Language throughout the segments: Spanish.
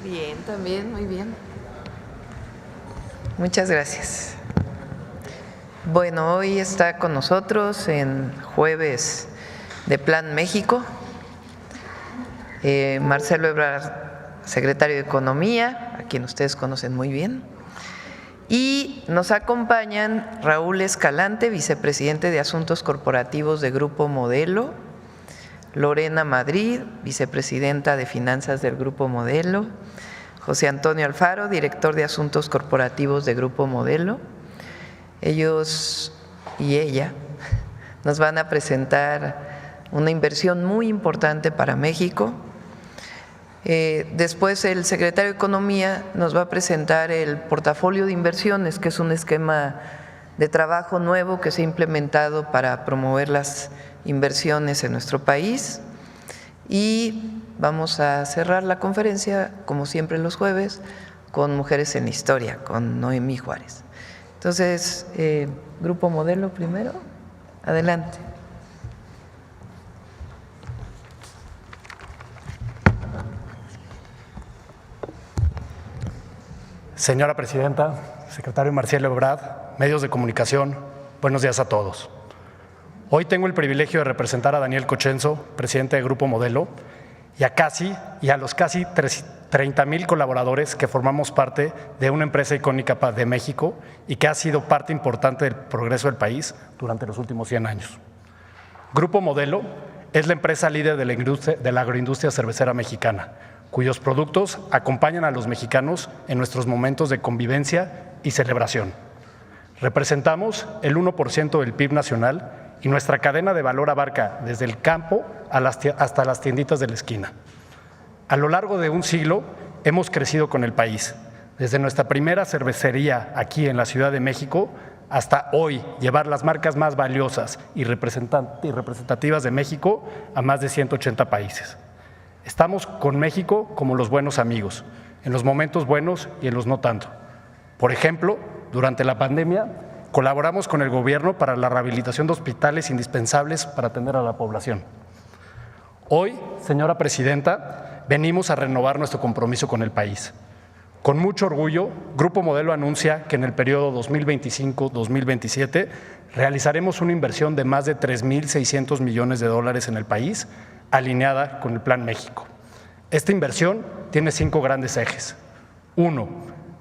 Bien, también, muy bien. Muchas gracias. Bueno, hoy está con nosotros en Jueves de Plan México Marcelo Ebrard, secretario de Economía, a quien ustedes conocen muy bien, y nos acompañan Raúl Escalante, vicepresidente de Asuntos Corporativos de Grupo Modelo, Lorena Madrid, vicepresidenta de Finanzas del Grupo Modelo, José Antonio Alfaro, director de Asuntos Corporativos de Grupo Modelo. Ellos y ella nos van a presentar una inversión muy importante para México. Después el secretario de Economía nos va a presentar el portafolio de inversiones, que es un esquema de trabajo nuevo que se ha implementado para promover las inversiones en nuestro país. Y vamos a cerrar la conferencia, como siempre los jueves, con Mujeres en la Historia, con Noemí Juárez. Entonces, Grupo Modelo primero, adelante. Señora Presidenta, secretario Marcelo Ebrard, medios de comunicación, buenos días a todos. Hoy tengo el privilegio de representar a Daniel Cochenzo, presidente de Grupo Modelo, y a los casi 30,000 colaboradores que formamos parte de una empresa icónica de México y que ha sido parte importante del progreso del país durante los últimos 100 años. Grupo Modelo es la empresa líder de la agroindustria cervecera mexicana, cuyos productos acompañan a los mexicanos en nuestros momentos de convivencia y celebración. Representamos el 1% del PIB nacional y nuestra cadena de valor abarca desde el campo hasta las tienditas de la esquina. A lo largo de un siglo hemos crecido con el país, desde nuestra primera cervecería aquí en la Ciudad de México hasta hoy llevar las marcas más valiosas y representativas de México a más de 180 países. Estamos con México como los buenos amigos, en los momentos buenos y en los no tanto. Por ejemplo, durante la pandemia, colaboramos con el gobierno para la rehabilitación de hospitales indispensables para atender a la población. Hoy, señora Presidenta, venimos a renovar nuestro compromiso con el país. Con mucho orgullo, Grupo Modelo anuncia que en el periodo 2025-2027 realizaremos una inversión de más de 3,600 millones de dólares en el país, alineada con el Plan México. Esta inversión tiene 5 grandes ejes. 1.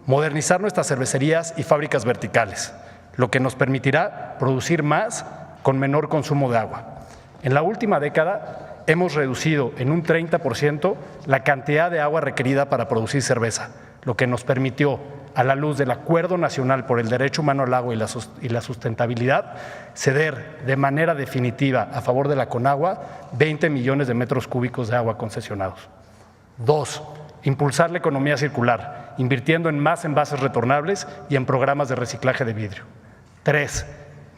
Modernizar nuestras cervecerías y fábricas verticales, lo que nos permitirá producir más con menor consumo de agua. En la última década hemos reducido en un 30% la cantidad de agua requerida para producir cerveza, lo que nos permitió, a la luz del Acuerdo Nacional por el Derecho Humano al Agua y la Sustentabilidad, ceder de manera definitiva a favor de la Conagua 20 millones de metros cúbicos de agua concesionados. 2. Impulsar la economía circular, invirtiendo en más envases retornables y en programas de reciclaje de vidrio. 3.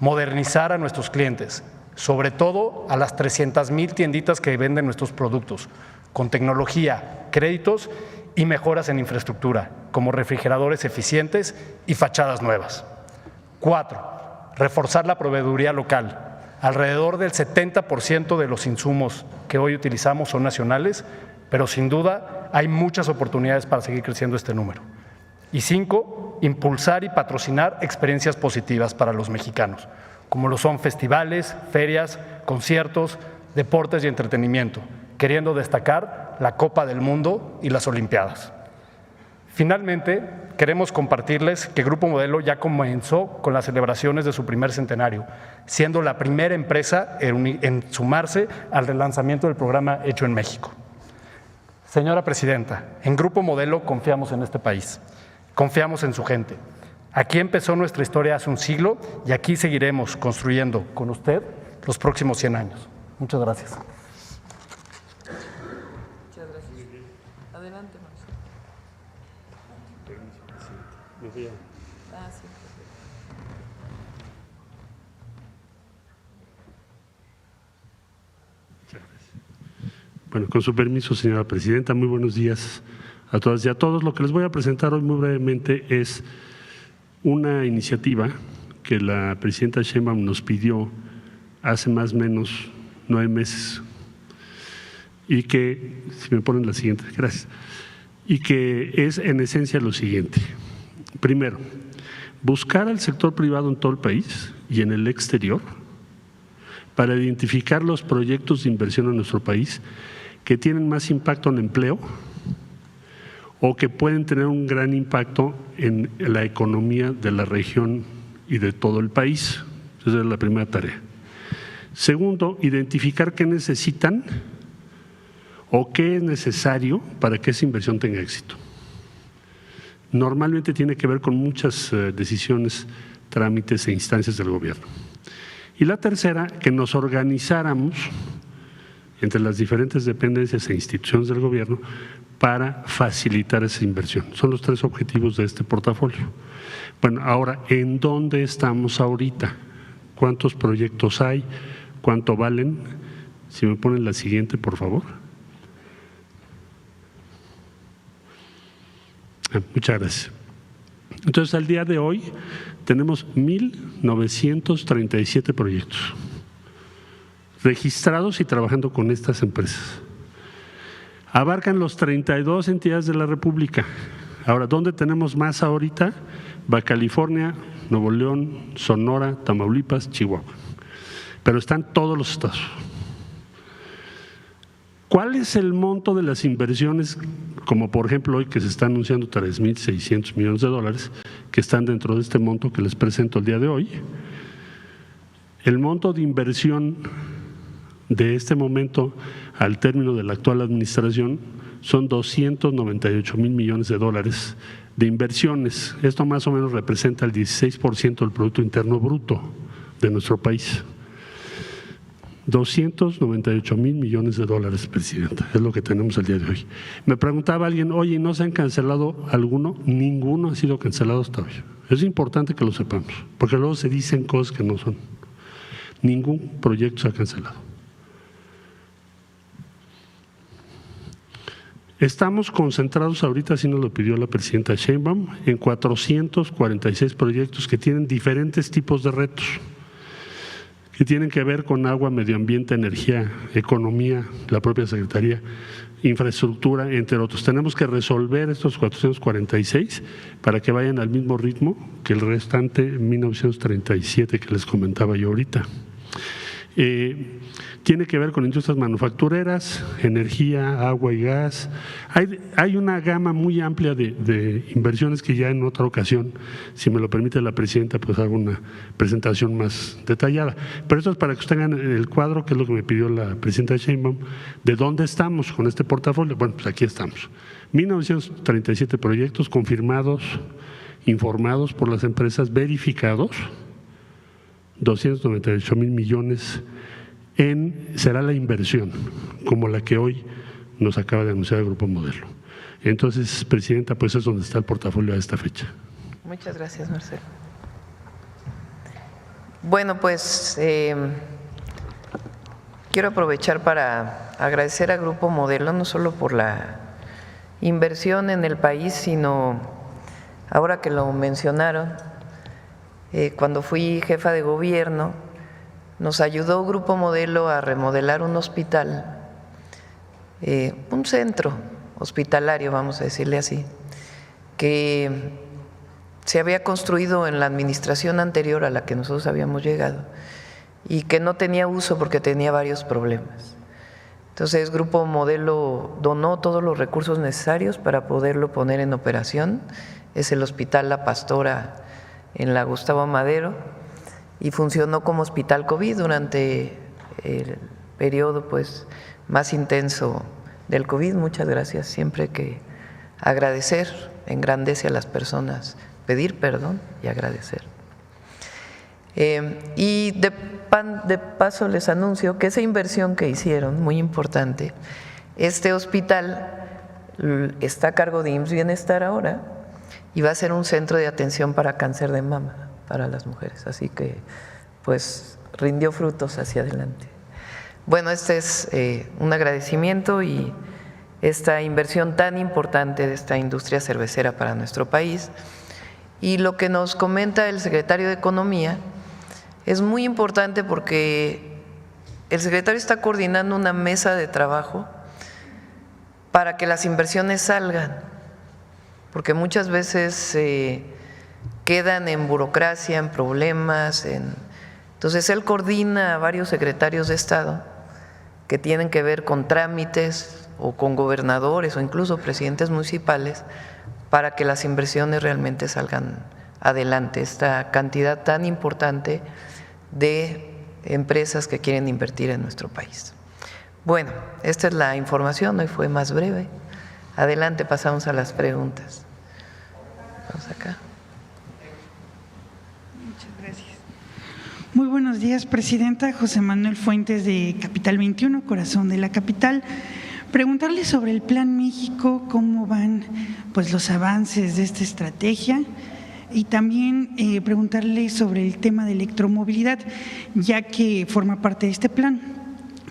Modernizar a nuestros clientes, sobre todo a las 300,000 tienditas que venden nuestros productos, con tecnología, créditos y mejoras en infraestructura, como refrigeradores eficientes y fachadas nuevas. 4. Reforzar la proveeduría local. Alrededor del 70% de los insumos que hoy utilizamos son nacionales, pero sin duda hay muchas oportunidades para seguir creciendo este número. Y 5. Impulsar y patrocinar experiencias positivas para los mexicanos, como lo son festivales, ferias, conciertos, deportes y entretenimiento, queriendo destacar la Copa del Mundo y las Olimpiadas. Finalmente, queremos compartirles que Grupo Modelo ya comenzó con las celebraciones de su primer centenario, siendo la primera empresa en sumarse al relanzamiento del programa Hecho en México. Señora Presidenta, en Grupo Modelo confiamos en este país, confiamos en su gente. Aquí empezó nuestra historia hace un siglo y aquí seguiremos construyendo con usted los próximos 100 años. Muchas gracias. Muchas gracias. Adelante, Marcelo. Sí. Bueno, con su permiso, señora Presidenta, muy buenos días a todas y a todos. Lo que les voy a presentar hoy muy brevemente es una iniciativa que la presidenta Sheinbaum nos pidió hace más o menos 9 meses y que, si me ponen la siguiente, gracias, y que es en esencia lo siguiente. Primero, buscar al sector privado en todo el país y en el exterior para identificar los proyectos de inversión en nuestro país que tienen más impacto en empleo o que pueden tener un gran impacto en la economía de la región y de todo el país. Esa es la primera tarea. Segundo, identificar qué necesitan o qué es necesario para que esa inversión tenga éxito. Normalmente tiene que ver con muchas decisiones, trámites e instancias del gobierno. Y la tercera, que nos organizáramos entre las diferentes dependencias e instituciones del gobierno para facilitar esa inversión. Son los tres objetivos de este portafolio. Bueno, ahora, ¿en dónde estamos ahorita? ¿Cuántos proyectos hay? ¿Cuánto valen? Si me ponen la siguiente, por favor. Muchas gracias. Entonces, al día de hoy tenemos 1,937 proyectos registrados y trabajando con estas empresas. Abarcan los 32 entidades de la República. Ahora, ¿dónde tenemos más ahorita? Baja California, Nuevo León, Sonora, Tamaulipas, Chihuahua. Pero están todos los estados. ¿Cuál es el monto de las inversiones, como por ejemplo hoy que se está anunciando 3.600 millones de dólares, que están dentro de este monto que les presento el día de hoy? El monto de inversión de este momento al término de la actual administración son 298,000 millones de dólares de inversiones. Esto más o menos representa el 16% del Producto Interno Bruto de nuestro país. 298,000 millones de dólares, Presidenta, es lo que tenemos el día de hoy. Me preguntaba alguien, oye, ¿no se han cancelado alguno? Ninguno ha sido cancelado hasta hoy. Es importante que lo sepamos, porque luego se dicen cosas que no son. Ningún proyecto se ha cancelado. Estamos concentrados ahorita, así nos lo pidió la Presidenta Sheinbaum, en 446 proyectos que tienen diferentes tipos de retos, que tienen que ver con agua, medio ambiente, energía, economía, la propia Secretaría, infraestructura, entre otros. Tenemos que resolver estos 446 para que vayan al mismo ritmo que el restante 1937 que les comentaba yo ahorita. Tiene que ver con industrias manufactureras, energía, agua y gas. Hay una gama muy amplia de inversiones que ya en otra ocasión, si me lo permite la Presidenta, pues hago una presentación más detallada. Pero esto es para que ustedes tengan el cuadro, que es lo que me pidió la Presidenta Sheinbaum, de dónde estamos con este portafolio. Bueno, pues aquí estamos. 1,937 proyectos confirmados, informados por las empresas, verificados, 298,000 millones será la inversión, como la que hoy nos acaba de anunciar el Grupo Modelo. Entonces, Presidenta, pues es donde está el portafolio a esta fecha. Muchas gracias, Marcelo. Bueno, pues quiero aprovechar para agradecer al Grupo Modelo, no solo por la inversión en el país, sino ahora que lo mencionaron, cuando fui jefa de gobierno, nos ayudó Grupo Modelo a remodelar un hospital, un centro hospitalario, vamos a decirle así, que se había construido en la administración anterior a la que nosotros habíamos llegado y que no tenía uso porque tenía varios problemas. Entonces, Grupo Modelo donó todos los recursos necesarios para poderlo poner en operación. Es el Hospital La Pastora en la Gustavo Madero, y funcionó como hospital COVID durante el periodo pues más intenso del COVID. Muchas gracias. Siempre que agradecer engrandece a las personas, pedir perdón y agradecer. Y de paso les anuncio que esa inversión que hicieron, muy importante, este hospital está a cargo de IMSS Bienestar ahora y va a ser un centro de atención para cáncer de mama para las mujeres, así que pues rindió frutos hacia adelante. Bueno, este es un agradecimiento y esta inversión tan importante de esta industria cervecera para nuestro país. Y lo que nos comenta el secretario de Economía es muy importante porque el secretario está coordinando una mesa de trabajo para que las inversiones salgan porque muchas veces quedan en burocracia, en problemas. Entonces, él coordina a varios secretarios de Estado que tienen que ver con trámites o con gobernadores o incluso presidentes municipales para que las inversiones realmente salgan adelante. Esta cantidad tan importante de empresas que quieren invertir en nuestro país. Bueno, esta es la información, hoy fue más breve. Adelante, pasamos a las preguntas. Vamos acá. Muchas gracias. Muy buenos días, Presidenta. José Manuel Fuentes, de Capital 21, corazón de la capital. Preguntarle sobre el Plan México, cómo van pues los avances de esta estrategia, y también preguntarle sobre el tema de electromovilidad, ya que forma parte de este plan.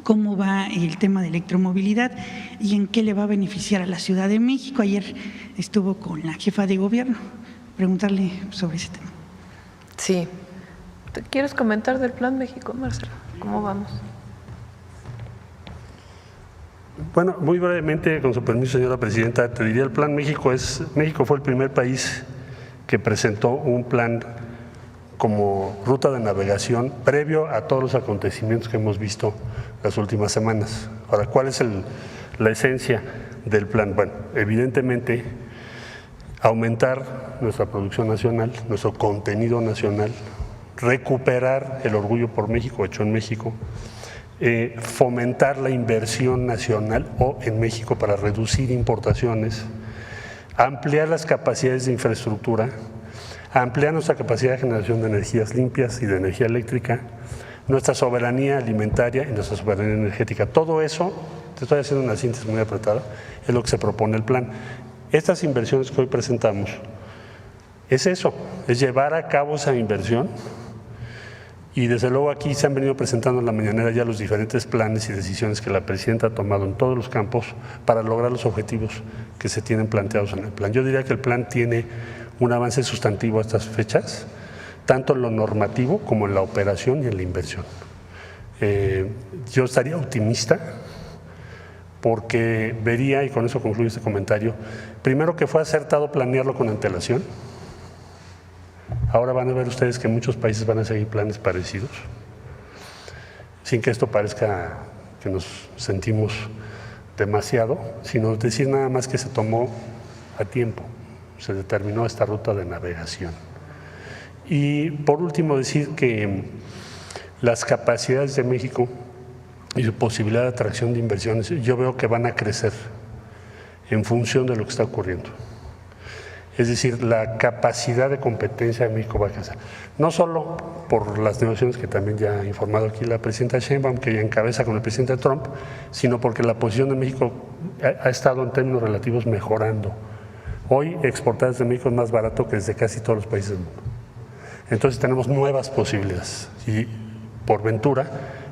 ¿Cómo va el tema de electromovilidad y en qué le va a beneficiar a la Ciudad de México? Ayer estuvo con la jefa de gobierno. Preguntarle sobre ese tema. Sí. ¿Te quieres comentar del Plan México, Marcelo? ¿Cómo vamos? Bueno, muy brevemente, con su permiso, señora presidenta, te diría, el Plan México fue el primer país que presentó un plan como ruta de navegación previo a todos los acontecimientos que hemos visto las últimas semanas. Ahora, ¿cuál es la esencia del plan? Bueno, evidentemente, aumentar nuestra producción nacional, nuestro contenido nacional, recuperar el orgullo por México, hecho en México, fomentar la inversión nacional o en México para reducir importaciones, ampliar las capacidades de infraestructura, ampliar nuestra capacidad de generación de energías limpias y de energía eléctrica, nuestra soberanía alimentaria y nuestra soberanía energética. Todo eso, te estoy haciendo una síntesis muy apretada, es lo que se propone el plan. Estas inversiones que hoy presentamos es eso, es llevar a cabo esa inversión. Y desde luego aquí se han venido presentando en la mañanera ya los diferentes planes y decisiones que la presidenta ha tomado en todos los campos para lograr los objetivos que se tienen planteados en el plan. Yo diría que el plan tiene un avance sustantivo a estas fechas, tanto en lo normativo como en la operación y en la inversión. Yo estaría optimista porque vería, y con eso concluyo este comentario, primero que fue acertado planearlo con antelación. Ahora van a ver ustedes que muchos países van a seguir planes parecidos, sin que esto parezca que nos sentimos demasiado, sino decir nada más que se tomó a tiempo, se determinó esta ruta de navegación. Y por último decir que las capacidades de México y su posibilidad de atracción de inversiones, yo veo que van a crecer en función de lo que está ocurriendo. Es decir, la capacidad de competencia de México va a crecer. No solo por las negociaciones que también ya ha informado aquí la presidenta Sheinbaum, que ya encabeza con el presidente Trump, sino porque la posición de México ha estado en términos relativos mejorando. Hoy exportar desde México es más barato que desde casi todos los países del mundo. Entonces tenemos nuevas posibilidades y por ventura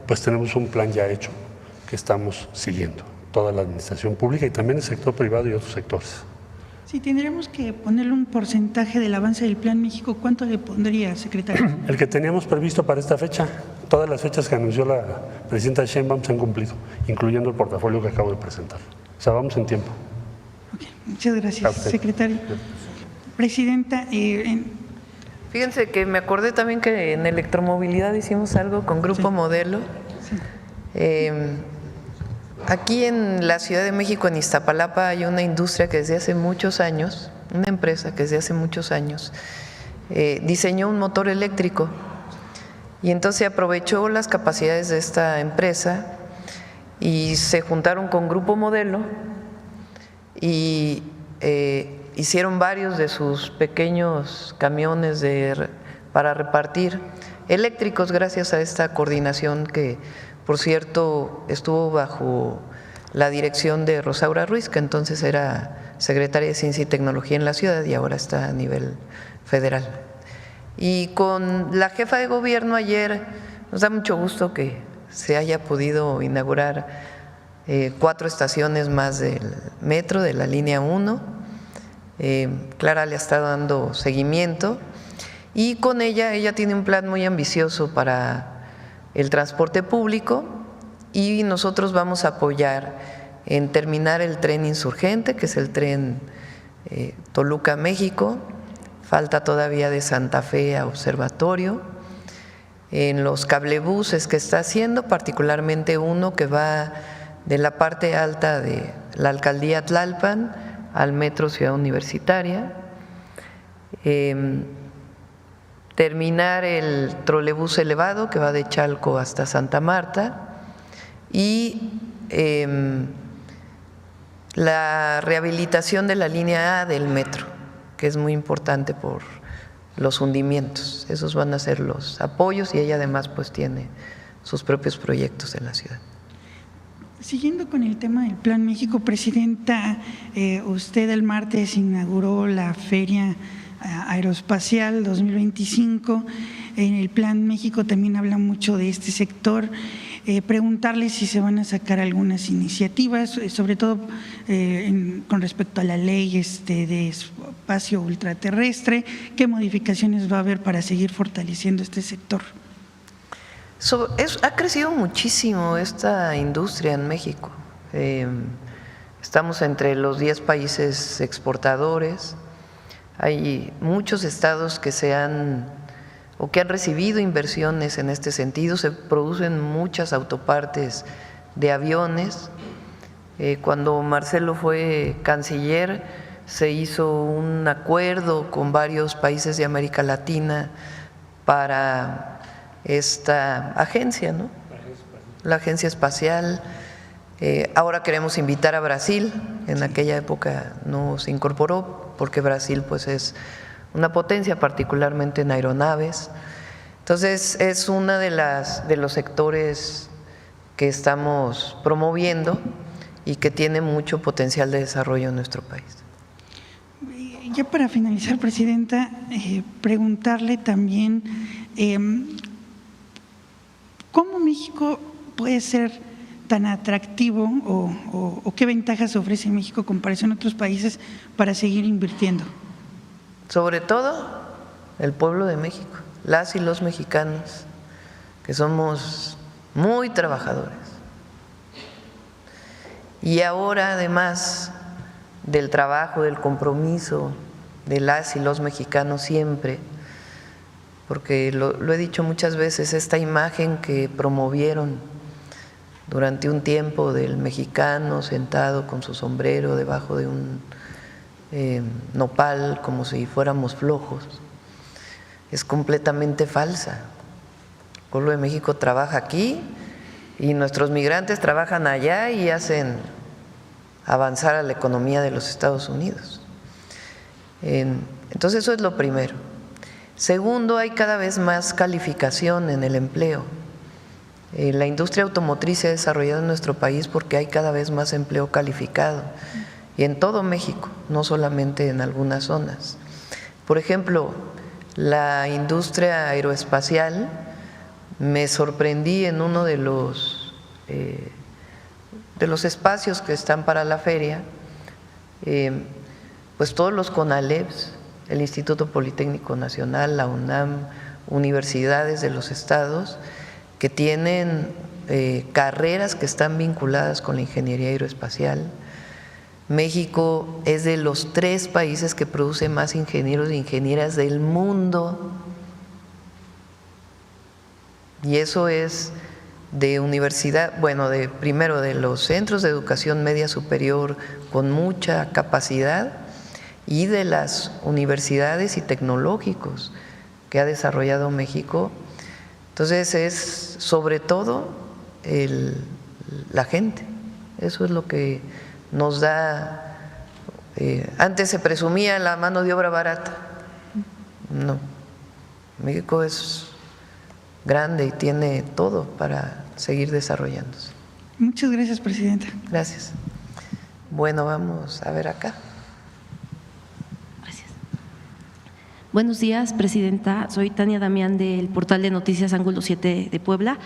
pues tenemos un plan ya hecho que estamos siguiendo, toda la administración pública y también el sector privado y otros sectores. Si tendríamos que ponerle un porcentaje del avance del Plan México, ¿cuánto le pondría, secretario? El que teníamos previsto para esta fecha. Todas las fechas que anunció la presidenta Sheinbaum se han cumplido, incluyendo el portafolio que acabo de presentar. O sea, vamos en tiempo. Okay, muchas gracias, secretario. Presidenta, Fíjense que me acordé también que en electromovilidad hicimos algo con Grupo Modelo. sí. Aquí en la Ciudad de México, en Iztapalapa, hay una industria que desde hace muchos años, una empresa que desde hace muchos años diseñó un motor eléctrico y entonces aprovechó las capacidades de esta empresa y se juntaron con Grupo Modelo y hicieron varios de sus pequeños camiones para repartir eléctricos gracias a esta coordinación que, por cierto, estuvo bajo la dirección de Rosaura Ruiz, que entonces era secretaria de Ciencia y Tecnología en la ciudad y ahora está a nivel federal. Y con la jefa de gobierno ayer nos da mucho gusto que se haya podido inaugurar 4 estaciones más del metro, de la línea 1. Clara le ha estado dando seguimiento y con ella tiene un plan muy ambicioso para el transporte público y nosotros vamos a apoyar en terminar el tren insurgente, que es el tren Toluca, México. Falta todavía de Santa Fe a Observatorio. En los cablebuses que está haciendo, particularmente uno que va de la parte alta de la alcaldía Tlalpan al metro Ciudad Universitaria. Terminar el trolebús elevado que va de Chalco hasta Santa Marta y la rehabilitación de la línea A del metro, que es muy importante por los hundimientos. Esos van a ser los apoyos y ella además pues tiene sus propios proyectos en la ciudad. Siguiendo con el tema del Plan México, Presidenta, usted el martes inauguró la Feria Aeroespacial 2025. En el Plan México también habla mucho de este sector. Preguntarle si se van a sacar algunas iniciativas, sobre todo con respecto a la ley de espacio ultraterrestre, qué modificaciones va a haber para seguir fortaleciendo este sector. Ha crecido muchísimo esta industria en México. Estamos entre los 10 países exportadores. Hay muchos estados que han recibido inversiones en este sentido. Se producen muchas autopartes de aviones. Cuando Marcelo fue canciller, se hizo un acuerdo con varios países de América Latina para esta agencia, ¿no? La Agencia Espacial. Ahora queremos invitar a Brasil. En aquella época no se incorporó porque Brasil pues es una potencia, particularmente en aeronaves. Entonces es una de los sectores que estamos promoviendo y que tiene mucho potencial de desarrollo en nuestro país. Ya para finalizar, Presidenta, preguntarle también ¿cómo México puede ser tan atractivo o qué ventajas ofrece México en comparación a otros países para seguir invirtiendo? Sobre todo el pueblo de México, las y los mexicanos, que somos muy trabajadores. Y ahora, además del trabajo, del compromiso de las y los mexicanos siempre, porque lo he dicho muchas veces, esta imagen que promovieron durante un tiempo del mexicano sentado con su sombrero debajo de un nopal como si fuéramos flojos, es completamente falsa. El pueblo de México trabaja aquí y nuestros migrantes trabajan allá y hacen avanzar a la economía de los Estados Unidos. Entonces eso es lo primero. Segundo, hay cada vez más calificación en el empleo. La industria automotriz se ha desarrollado en nuestro país porque hay cada vez más empleo calificado y en todo México, no solamente en algunas zonas. Por ejemplo, la industria aeroespacial, me sorprendí en uno de los espacios que están para la feria, pues todos los CONALEPs, el Instituto Politécnico Nacional, la UNAM, universidades de los estados que tienen carreras que están vinculadas con la ingeniería aeroespacial. México es de los 3 países que produce más ingenieros e ingenieras del mundo, y eso es de universidad, bueno, primero de los centros de educación media superior con mucha capacidad y de las universidades y tecnológicos que ha desarrollado México. Entonces es sobre todo la gente, eso es lo que nos da. Antes se presumía la mano de obra barata, no, México es grande y tiene todo para seguir desarrollándose. Muchas gracias, Presidenta. Gracias. Bueno, vamos a ver acá. Gracias. Buenos días, Presidenta. Soy Tania Damián del portal de noticias Ángulo 7 de Puebla.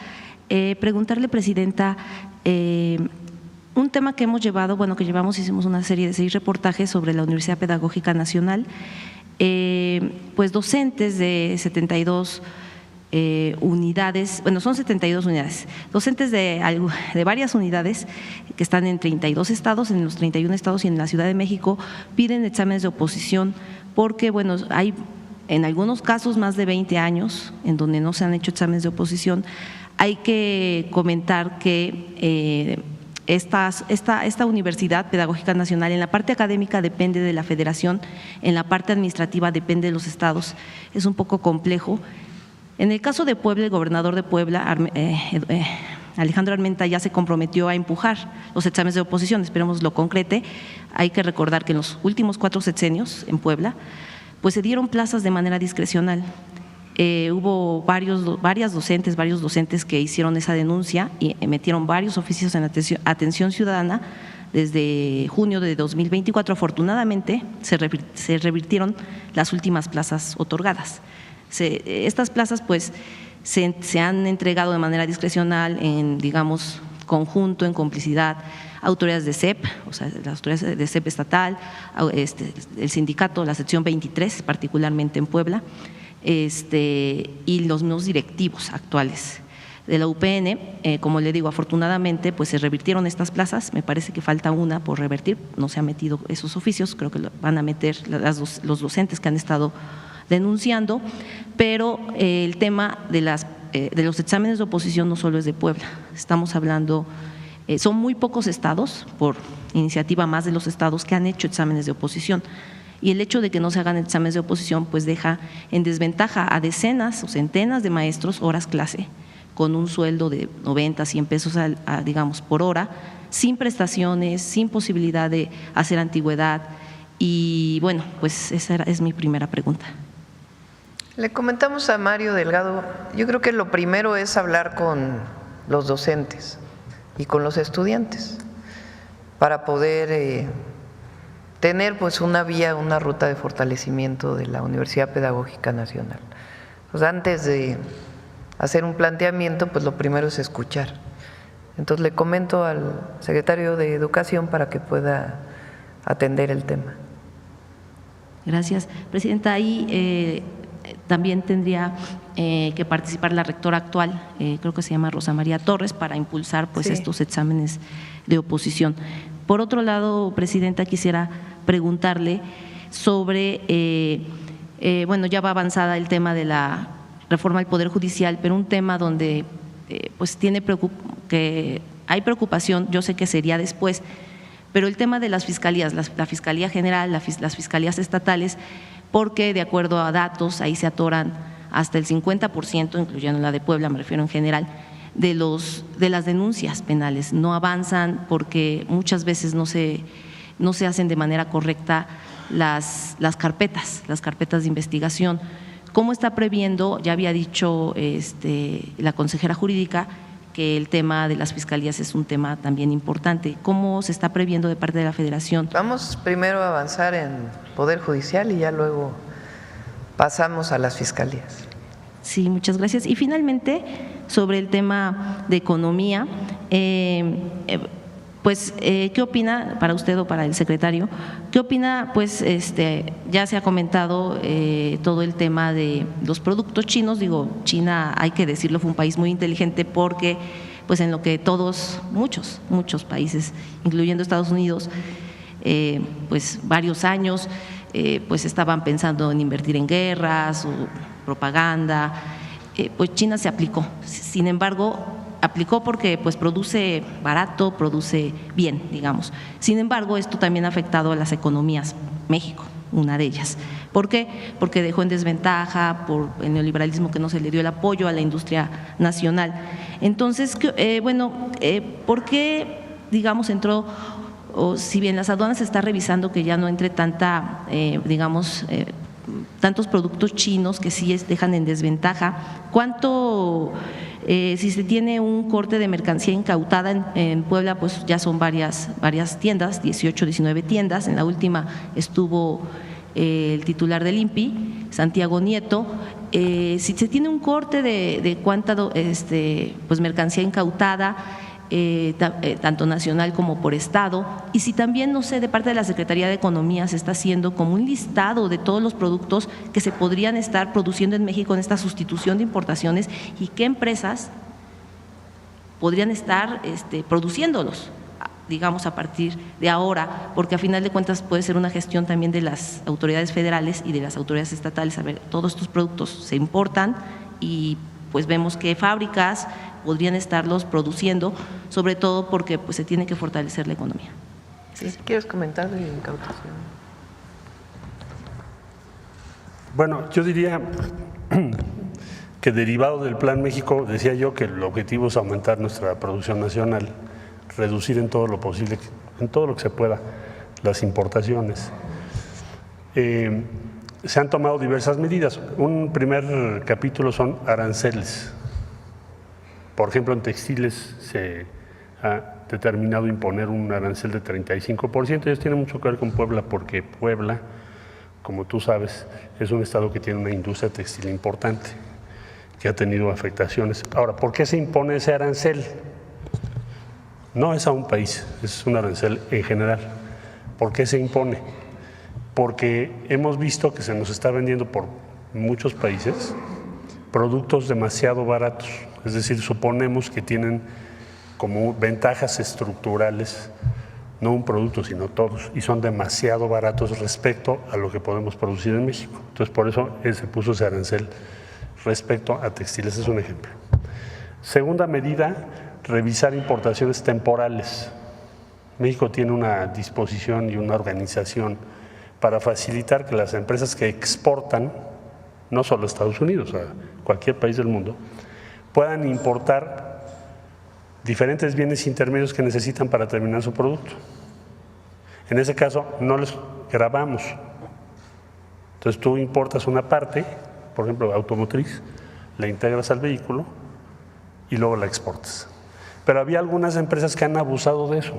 Preguntarle, Presidenta, un tema que hemos llevado, que hicimos una serie de 6 reportajes sobre la Universidad Pedagógica Nacional, pues docentes de 72 unidades, bueno, son 72 unidades, docentes de varias unidades que están en 32 estados, en los 31 estados y en la Ciudad de México, piden exámenes de oposición porque, bueno, hay en algunos casos más de 20 años en donde no se han hecho exámenes de oposición. Hay que comentar que esta Universidad Pedagógica Nacional en la parte académica depende de la Federación, en la parte administrativa depende de los estados, es un poco complejo. En el caso de Puebla, el gobernador de Puebla, Alejandro Armenta, ya se comprometió a empujar los exámenes de oposición, esperemos lo concrete. Hay que recordar que en los últimos 4 sexenios en Puebla, pues se dieron plazas de manera discrecional. Hubo varios docentes que hicieron esa denuncia y emitieron varios oficios en atención ciudadana. Desde junio de 2024, afortunadamente, se revirtieron las últimas plazas otorgadas. Estas plazas pues se han entregado de manera discrecional en, digamos, conjunto, en complicidad, autoridades de CEP, o sea, las autoridades de CEP estatal, el sindicato, la sección 23, particularmente en Puebla, y los mismos directivos actuales de la UPN. Como le digo, afortunadamente pues se revirtieron estas plazas, me parece que falta una por revertir, no se han metido esos oficios, creo que lo van a meter los docentes que han estado denunciando, pero el tema de los exámenes de oposición no solo es de Puebla, estamos hablando, son muy pocos estados, por iniciativa más de los estados, que han hecho exámenes de oposición, y el hecho de que no se hagan exámenes de oposición pues deja en desventaja a decenas o centenas de maestros horas clase, con un sueldo de 90, 100 pesos digamos por hora, sin prestaciones, sin posibilidad de hacer antigüedad, y bueno, pues esa es mi primera pregunta. Le comentamos a Mario Delgado, yo creo que lo primero es hablar con los docentes y con los estudiantes para poder tener pues una vía, una ruta de fortalecimiento de la Universidad Pedagógica Nacional. Pues antes de hacer un planteamiento, pues lo primero es escuchar. Entonces le comento al secretario de Educación para que pueda atender el tema. Gracias, presidenta. Ahí también tendría que participar la rectora actual, creo que se llama Rosa María Torres, para impulsar pues sí, estos exámenes de oposición. Por otro lado, presidenta, quisiera preguntarle sobre, bueno, ya va avanzada el tema de la reforma del Poder Judicial, pero un tema donde pues que hay preocupación, yo sé que sería después, pero el tema de las fiscalías, la Fiscalía General, las fiscalías estatales, porque de acuerdo a datos, ahí se atoran hasta el 50%, incluyendo la de Puebla, me refiero en general, de las denuncias penales. No avanzan porque muchas veces no se hacen de manera correcta las carpetas de investigación. ¿Cómo está previendo? Ya había dicho la consejera jurídica que el tema de las fiscalías es un tema también importante. ¿Cómo se está previendo de parte de la Federación? Vamos primero a avanzar en Poder Judicial y ya luego pasamos a las fiscalías. Sí, muchas gracias. Y finalmente, sobre el tema de economía, pues, ¿qué opina para usted o para el secretario? ¿Qué opina? Pues ya se ha comentado todo el tema de los productos chinos. Digo, China, hay que decirlo, fue un país muy inteligente porque pues en lo que muchos países, incluyendo Estados Unidos, pues varios años pues estaban pensando en invertir en guerras o propaganda, pues China se aplicó. Sin embargo, aplicó porque pues produce barato, produce bien, digamos. Sin embargo, esto también ha afectado a las economías, México, una de ellas. ¿Por qué? Porque dejó en desventaja por el neoliberalismo, que no se le dio el apoyo a la industria nacional. Entonces, ¿por qué, digamos, entró, o si bien las aduanas se está revisando que ya no entre tantos productos chinos que sí dejan en desventaja? ¿Cuánto? Si se tiene un corte de mercancía incautada en Puebla, pues ya son varias tiendas, 18, 19 tiendas. En la última estuvo el titular del INPI, Santiago Nieto. Si se tiene un corte de cuánta pues mercancía incautada, tanto nacional como por estado, y si también, no sé, de parte de la Secretaría de Economía se está haciendo como un listado de todos los productos que se podrían estar produciendo en México en esta sustitución de importaciones y qué empresas podrían estar produciéndolos, digamos, a partir de ahora, porque a final de cuentas puede ser una gestión también de las autoridades federales y de las autoridades estatales. A ver, todos estos productos se importan y pues vemos qué fábricas podrían estarlos produciendo, sobre todo porque pues se tiene que fortalecer la economía. ¿Sí? ¿Quieres comentar de incautación? Bueno, yo diría que derivado del Plan México, decía yo que el objetivo es aumentar nuestra producción nacional, reducir en todo lo posible, en todo lo que se pueda, las importaciones. Se han tomado diversas medidas. Un primer capítulo son aranceles. Por ejemplo, en textiles se ha determinado imponer un arancel de 35%. Eso tiene mucho que ver con Puebla, porque Puebla, como tú sabes, es un estado que tiene una industria textil importante, que ha tenido afectaciones. Ahora, ¿por qué se impone ese arancel? No es a un país, es un arancel en general. ¿Por qué se impone? Porque hemos visto que se nos está vendiendo por muchos países productos demasiado baratos, es decir, suponemos que tienen como ventajas estructurales, no un producto, sino todos, y son demasiado baratos respecto a lo que podemos producir en México. Entonces, por eso se puso ese arancel respecto a textiles, es un ejemplo. Segunda medida, revisar importaciones temporales. México tiene una disposición y una organización para facilitar que las empresas que exportan, no solo a Estados Unidos, a cualquier país del mundo, puedan importar diferentes bienes intermedios que necesitan para terminar su producto. En ese caso, no les grabamos. Entonces, tú importas una parte, por ejemplo, automotriz, la integras al vehículo y luego la exportas. Pero había algunas empresas que han abusado de eso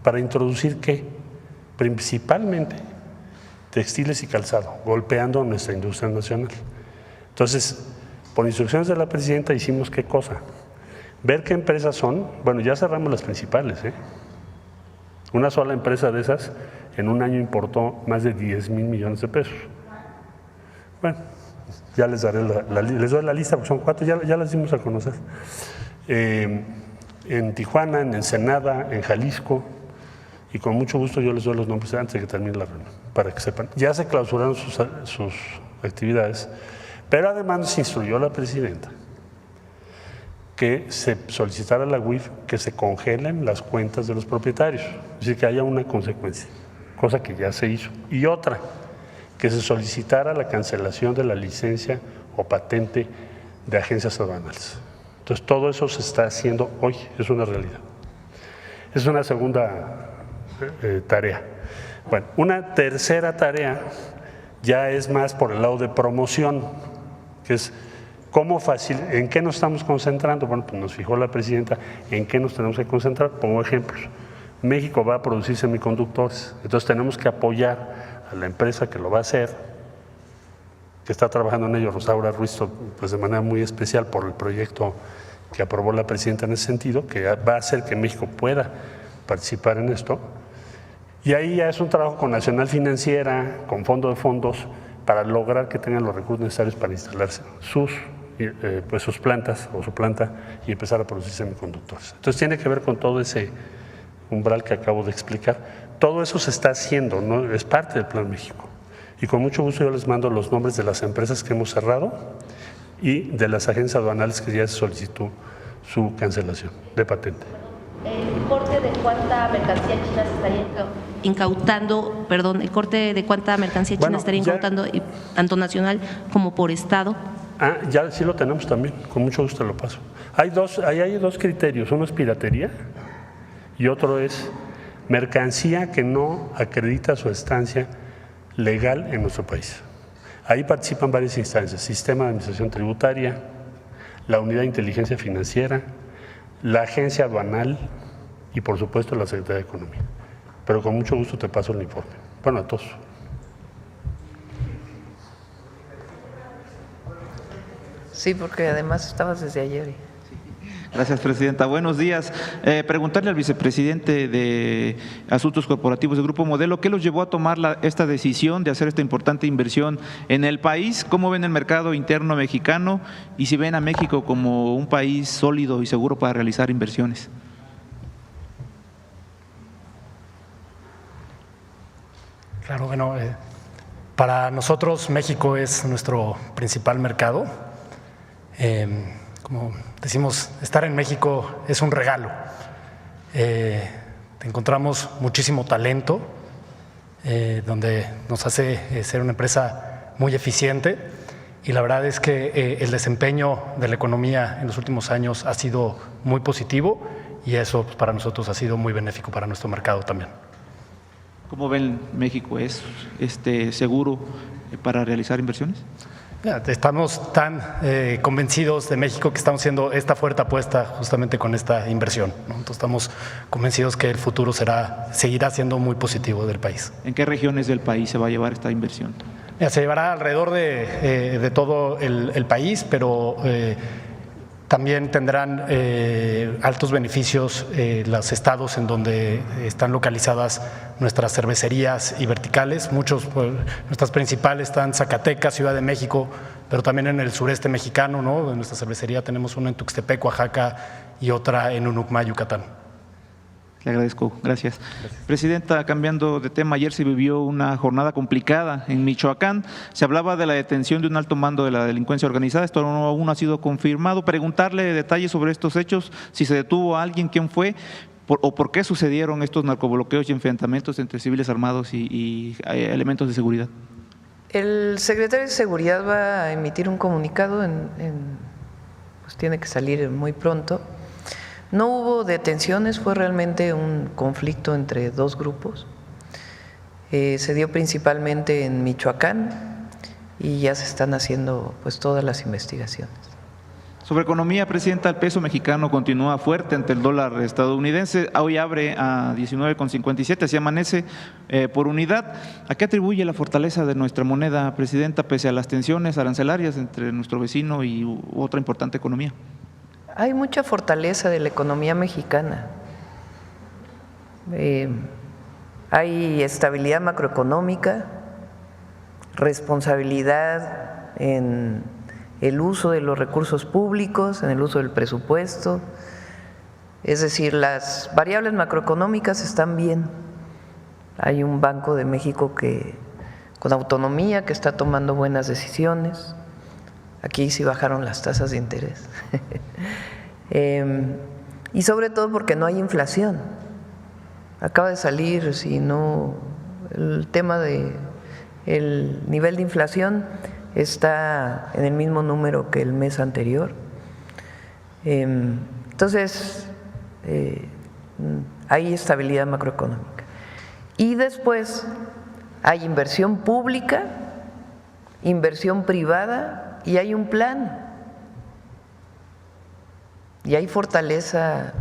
para introducir ¿qué? Principalmente textiles y calzado, golpeando a nuestra industria nacional. Entonces, por instrucciones de la presidenta hicimos ¿qué cosa? Ver qué empresas son. Bueno, ya cerramos las principales. Una sola empresa de esas en un año importó más de 10,000 millones de pesos. Bueno, ya les daré les doy la lista porque son 4, ya las dimos a conocer. En Tijuana, en Ensenada, en Jalisco, y con mucho gusto yo les doy los nombres antes de que termine la reunión, para que sepan. Ya se clausuraron sus actividades, pero además se instruyó a la presidenta que se solicitara a la UIF que se congelen las cuentas de los propietarios, es decir, que haya una consecuencia, cosa que ya se hizo. Y otra, que se solicitara la cancelación de la licencia o patente de agencias aduanales. Entonces, todo eso se está haciendo hoy, es una realidad. Es una segunda tarea. Bueno, una tercera tarea ya es más por el lado de promoción, que es ¿en qué nos estamos concentrando? Bueno, pues nos fijó la presidenta en qué nos tenemos que concentrar. Pongo ejemplos. México va a producir semiconductores, entonces tenemos que apoyar a la empresa que lo va a hacer, que está trabajando en ello, Rosaura Ruiz, pues de manera muy especial por el proyecto que aprobó la presidenta en ese sentido, que va a hacer que México pueda participar en esto. Y ahí ya es un trabajo con Nacional Financiera, con Fondo de Fondos, para lograr que tengan los recursos necesarios para instalarse sus plantas o su planta y empezar a producir semiconductores. Entonces tiene que ver con todo ese umbral que acabo de explicar. Todo eso se está haciendo, ¿no? Es parte del Plan México. Y con mucho gusto yo les mando los nombres de las empresas que hemos cerrado y de las agencias aduanales que ya se solicitó su cancelación de patente. El corte de cuánta mercancía china se estaría incautando, el corte de cuánta mercancía china estaría incautando, tanto nacional como por estado. Ya sí lo tenemos también, con mucho gusto lo paso. Hay dos criterios, uno es piratería y otro es mercancía que no acredita su estancia legal en nuestro país. Ahí participan varias instancias: Sistema de Administración Tributaria, la Unidad de Inteligencia Financiera, la Agencia Aduanal y por supuesto la Secretaría de Economía. Pero con mucho gusto te paso el informe. Bueno, a todos. Sí, porque además estabas desde ayer. Gracias, presidenta. Buenos días. Preguntarle al vicepresidente de Asuntos Corporativos del Grupo Modelo, ¿qué los llevó a tomar esta decisión de hacer esta importante inversión en el país? ¿Cómo ven el mercado interno mexicano? Y si ven a México como un país sólido y seguro para realizar inversiones. Claro, bueno, para nosotros México es nuestro principal mercado. Como decimos, estar en México es un regalo. Encontramos muchísimo talento, donde nos hace ser una empresa muy eficiente, y la verdad es que el desempeño de la economía en los últimos años ha sido muy positivo, y eso pues, para nosotros ha sido muy benéfico para nuestro mercado también. ¿Cómo ven México? ¿Es seguro para realizar inversiones? Estamos tan convencidos de México que estamos haciendo esta fuerte apuesta justamente con esta inversión, ¿no? Entonces estamos convencidos que el futuro seguirá siendo muy positivo del país. ¿En qué regiones del país se va a llevar esta inversión? Se llevará alrededor de todo el país, pero también tendrán altos beneficios los estados en donde están localizadas nuestras cervecerías y verticales. Nuestras principales están Zacatecas, Ciudad de México, pero también en el sureste mexicano, ¿no? En nuestra cervecería tenemos una en Tuxtepec, Oaxaca, y otra en Unucmá, Yucatán. Le agradezco, gracias. Presidenta, cambiando de tema, ayer se vivió una jornada complicada en Michoacán. Se hablaba de la detención de un alto mando de la delincuencia organizada. Esto aún no ha sido confirmado. Preguntarle detalles sobre estos hechos, si se detuvo a alguien, quién fue, o por qué sucedieron estos narcobloqueos y enfrentamientos entre civiles armados y elementos de seguridad. El secretario de Seguridad va a emitir un comunicado, pues tiene que salir muy pronto. No hubo detenciones, fue realmente un conflicto entre dos grupos. Se dio principalmente en Michoacán y ya se están haciendo pues todas las investigaciones. Sobre economía, presidenta, el peso mexicano continúa fuerte ante el dólar estadounidense. Hoy abre a 19,57, así amanece por unidad. ¿A qué atribuye la fortaleza de nuestra moneda, presidenta, pese a las tensiones arancelarias entre nuestro vecino y otra importante economía? Hay mucha fortaleza de la economía mexicana. Hay estabilidad macroeconómica, responsabilidad en el uso de los recursos públicos, en el uso del presupuesto. Es decir, las variables macroeconómicas están bien. Hay un Banco de México con autonomía que está tomando buenas decisiones. Aquí sí bajaron las tasas de interés. Y sobre todo porque no hay inflación. Acaba de salir, si no, el tema el nivel de inflación está en el mismo número que el mes anterior. Entonces, hay estabilidad macroeconómica. Y después hay inversión pública, inversión privada, y hay un plan, y hay fortaleza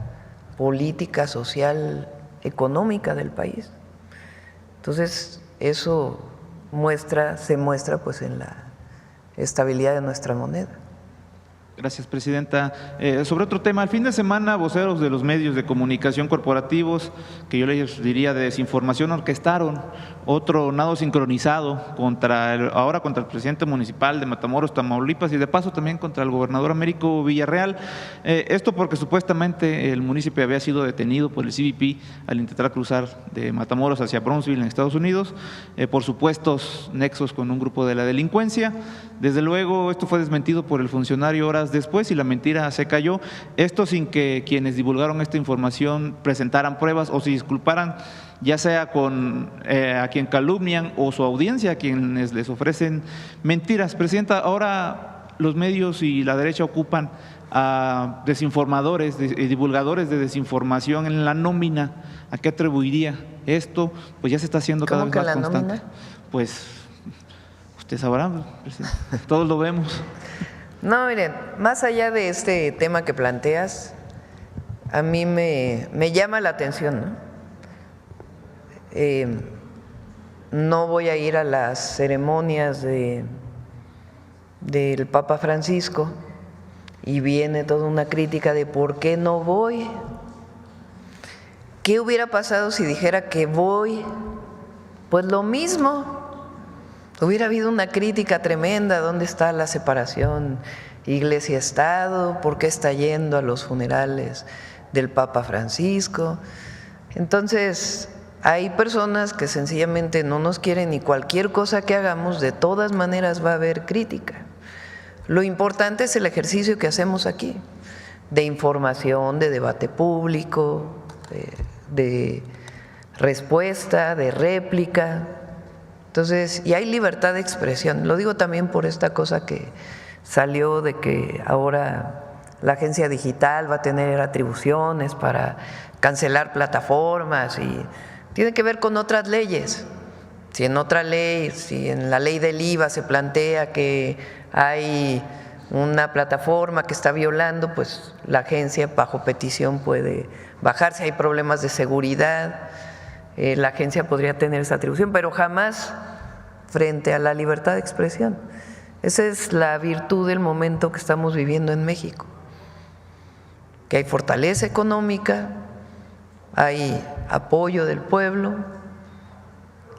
política, social, económica del país. Entonces, eso se muestra pues en la estabilidad de nuestra moneda. Gracias, presidenta. Sobre otro tema, el fin de semana, voceros de los medios de comunicación corporativos, que yo les diría de desinformación, orquestaron otro nado sincronizado ahora contra el presidente municipal de Matamoros, Tamaulipas, y de paso también contra el gobernador Américo Villarreal. Esto porque supuestamente el municipio había sido detenido por el CBP al intentar cruzar de Matamoros hacia Brownsville, en Estados Unidos, por supuestos nexos con un grupo de la delincuencia. Desde luego, esto fue desmentido por el funcionario horas después y la mentira se cayó. Esto sin que quienes divulgaron esta información presentaran pruebas o se disculparan, ya sea con a quien calumnian o su audiencia, a quienes les ofrecen mentiras. Presidenta, ahora los medios y la derecha ocupan a desinformadores y divulgadores de desinformación en la nómina. ¿A qué atribuiría esto? Pues ya se está haciendo cada vez más constante. ¿Cómo que la nómina? Pues usted sabrá, presidenta. Todos lo vemos. No, miren, más allá de este tema que planteas, a mí me llama la atención, ¿no? No voy a ir a las ceremonias del Papa Francisco y viene toda una crítica de ¿por qué no voy? ¿Qué hubiera pasado si dijera que voy? Pues lo mismo. Hubiera habido una crítica tremenda. ¿Dónde está la separación Iglesia-Estado? ¿Por qué está yendo a los funerales del Papa Francisco? Entonces, hay personas que sencillamente no nos quieren y cualquier cosa que hagamos, de todas maneras va a haber crítica. Lo importante es el ejercicio que hacemos aquí, de información, de debate público, de respuesta, de réplica. Entonces, y hay libertad de expresión. Lo digo también por esta cosa que salió de que ahora la agencia digital va a tener atribuciones para cancelar plataformas y tiene que ver con otras leyes. Si en otra ley, si en la ley del IVA se plantea que hay una plataforma que está violando, pues la agencia bajo petición puede bajarse. Hay problemas de seguridad, la agencia podría tener esa atribución, pero jamás frente a la libertad de expresión. Esa es la virtud del momento que estamos viviendo en México, que hay fortaleza económica, hay apoyo del pueblo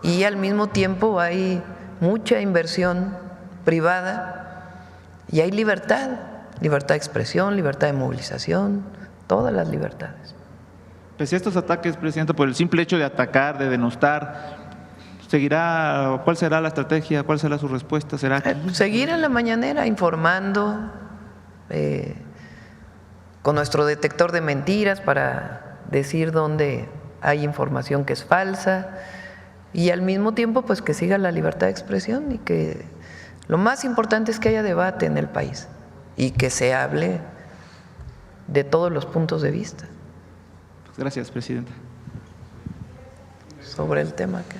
y al mismo tiempo hay mucha inversión privada y hay libertad, libertad de expresión, libertad de movilización, todas las libertades. Pese a estos ataques, Presidenta, por el simple hecho de atacar, de denostar, ¿seguirá? ¿Cuál será la estrategia? ¿Cuál será su respuesta? ¿Será aquí? Seguir en la mañanera informando con nuestro detector de mentiras para decir dónde hay información que es falsa y al mismo tiempo pues que siga la libertad de expresión y que lo más importante es que haya debate en el país y que se hable de todos los puntos de vista. Gracias, Presidenta. Sobre el tema que…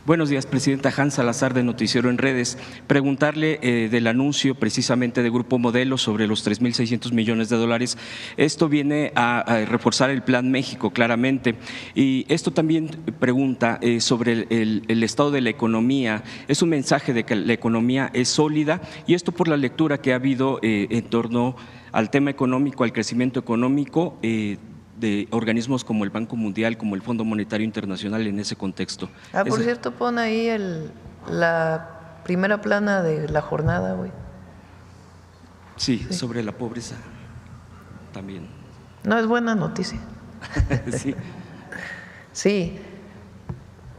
Buenos días, Presidenta. Hans Salazar, de Noticiero en Redes. Preguntarle del anuncio precisamente de Grupo Modelo sobre los 3.600 millones de dólares. Esto viene a reforzar el Plan México, claramente. Y esto también pregunta sobre el estado de la economía. Es un mensaje de que la economía es sólida y esto por la lectura que ha habido en torno al tema económico, al crecimiento económico, de organismos como el Banco Mundial, como el Fondo Monetario Internacional en ese contexto. por cierto, pon ahí la primera plana de la jornada, güey. Sí, sobre la pobreza también. No, es buena noticia. Sí. Sí.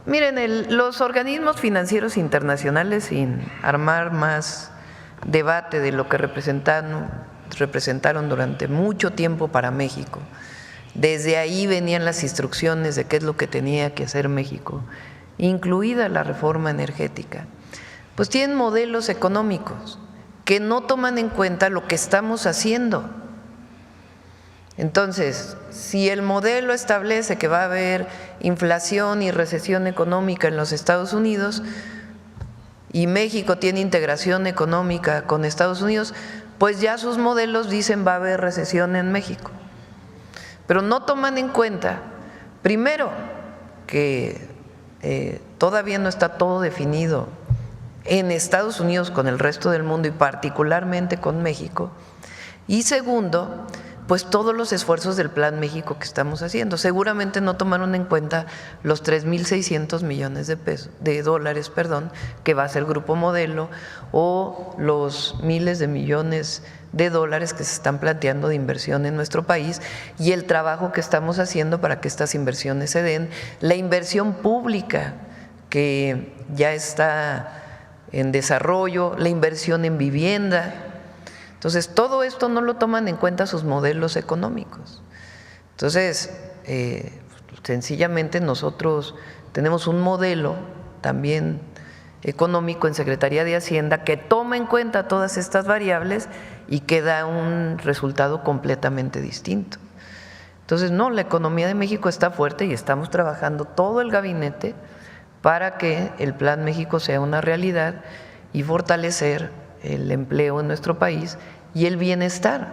Miren, los organismos financieros internacionales, sin armar más debate de lo que representaron durante mucho tiempo para México, desde ahí venían las instrucciones de qué es lo que tenía que hacer México, incluida la reforma energética. Pues tienen modelos económicos que no toman en cuenta lo que estamos haciendo. Entonces, si el modelo establece que va a haber inflación y recesión económica en los Estados Unidos y México tiene integración económica con Estados Unidos, pues ya sus modelos dicen va a haber recesión en México. Pero no toman en cuenta, primero, que todavía no está todo definido en Estados Unidos con el resto del mundo y particularmente con México. Y segundo, pues todos los esfuerzos del Plan México que estamos haciendo. Seguramente no tomaron en cuenta los 3.600 millones de dólares, que va a ser Grupo Modelo, o los miles de millones de dólares que se están planteando de inversión en nuestro país y el trabajo que estamos haciendo para que estas inversiones se den, la inversión pública que ya está en desarrollo, la inversión en vivienda. Entonces, todo esto no lo toman en cuenta sus modelos económicos. Entonces, sencillamente nosotros tenemos un modelo también económico en Secretaría de Hacienda que toma en cuenta todas estas variables y que da un resultado completamente distinto. Entonces, no, la economía de México está fuerte y estamos trabajando todo el gabinete para que el Plan México sea una realidad y fortalecer el empleo en nuestro país y el bienestar,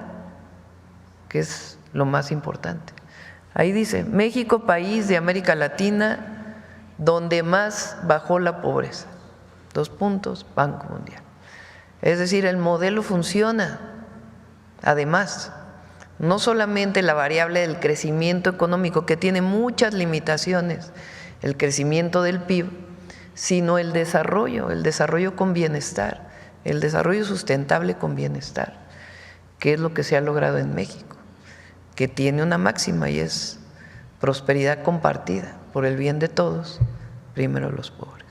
que es lo más importante. Ahí dice, México, país de América Latina donde más bajó la pobreza, 2 puntos, Banco Mundial. Es decir, el modelo funciona. Además, no solamente la variable del crecimiento económico, que tiene muchas limitaciones, el crecimiento del PIB, sino el desarrollo con bienestar, el desarrollo sustentable con bienestar, que es lo que se ha logrado en México, que tiene una máxima y es prosperidad compartida por el bien de todos, primero los pobres.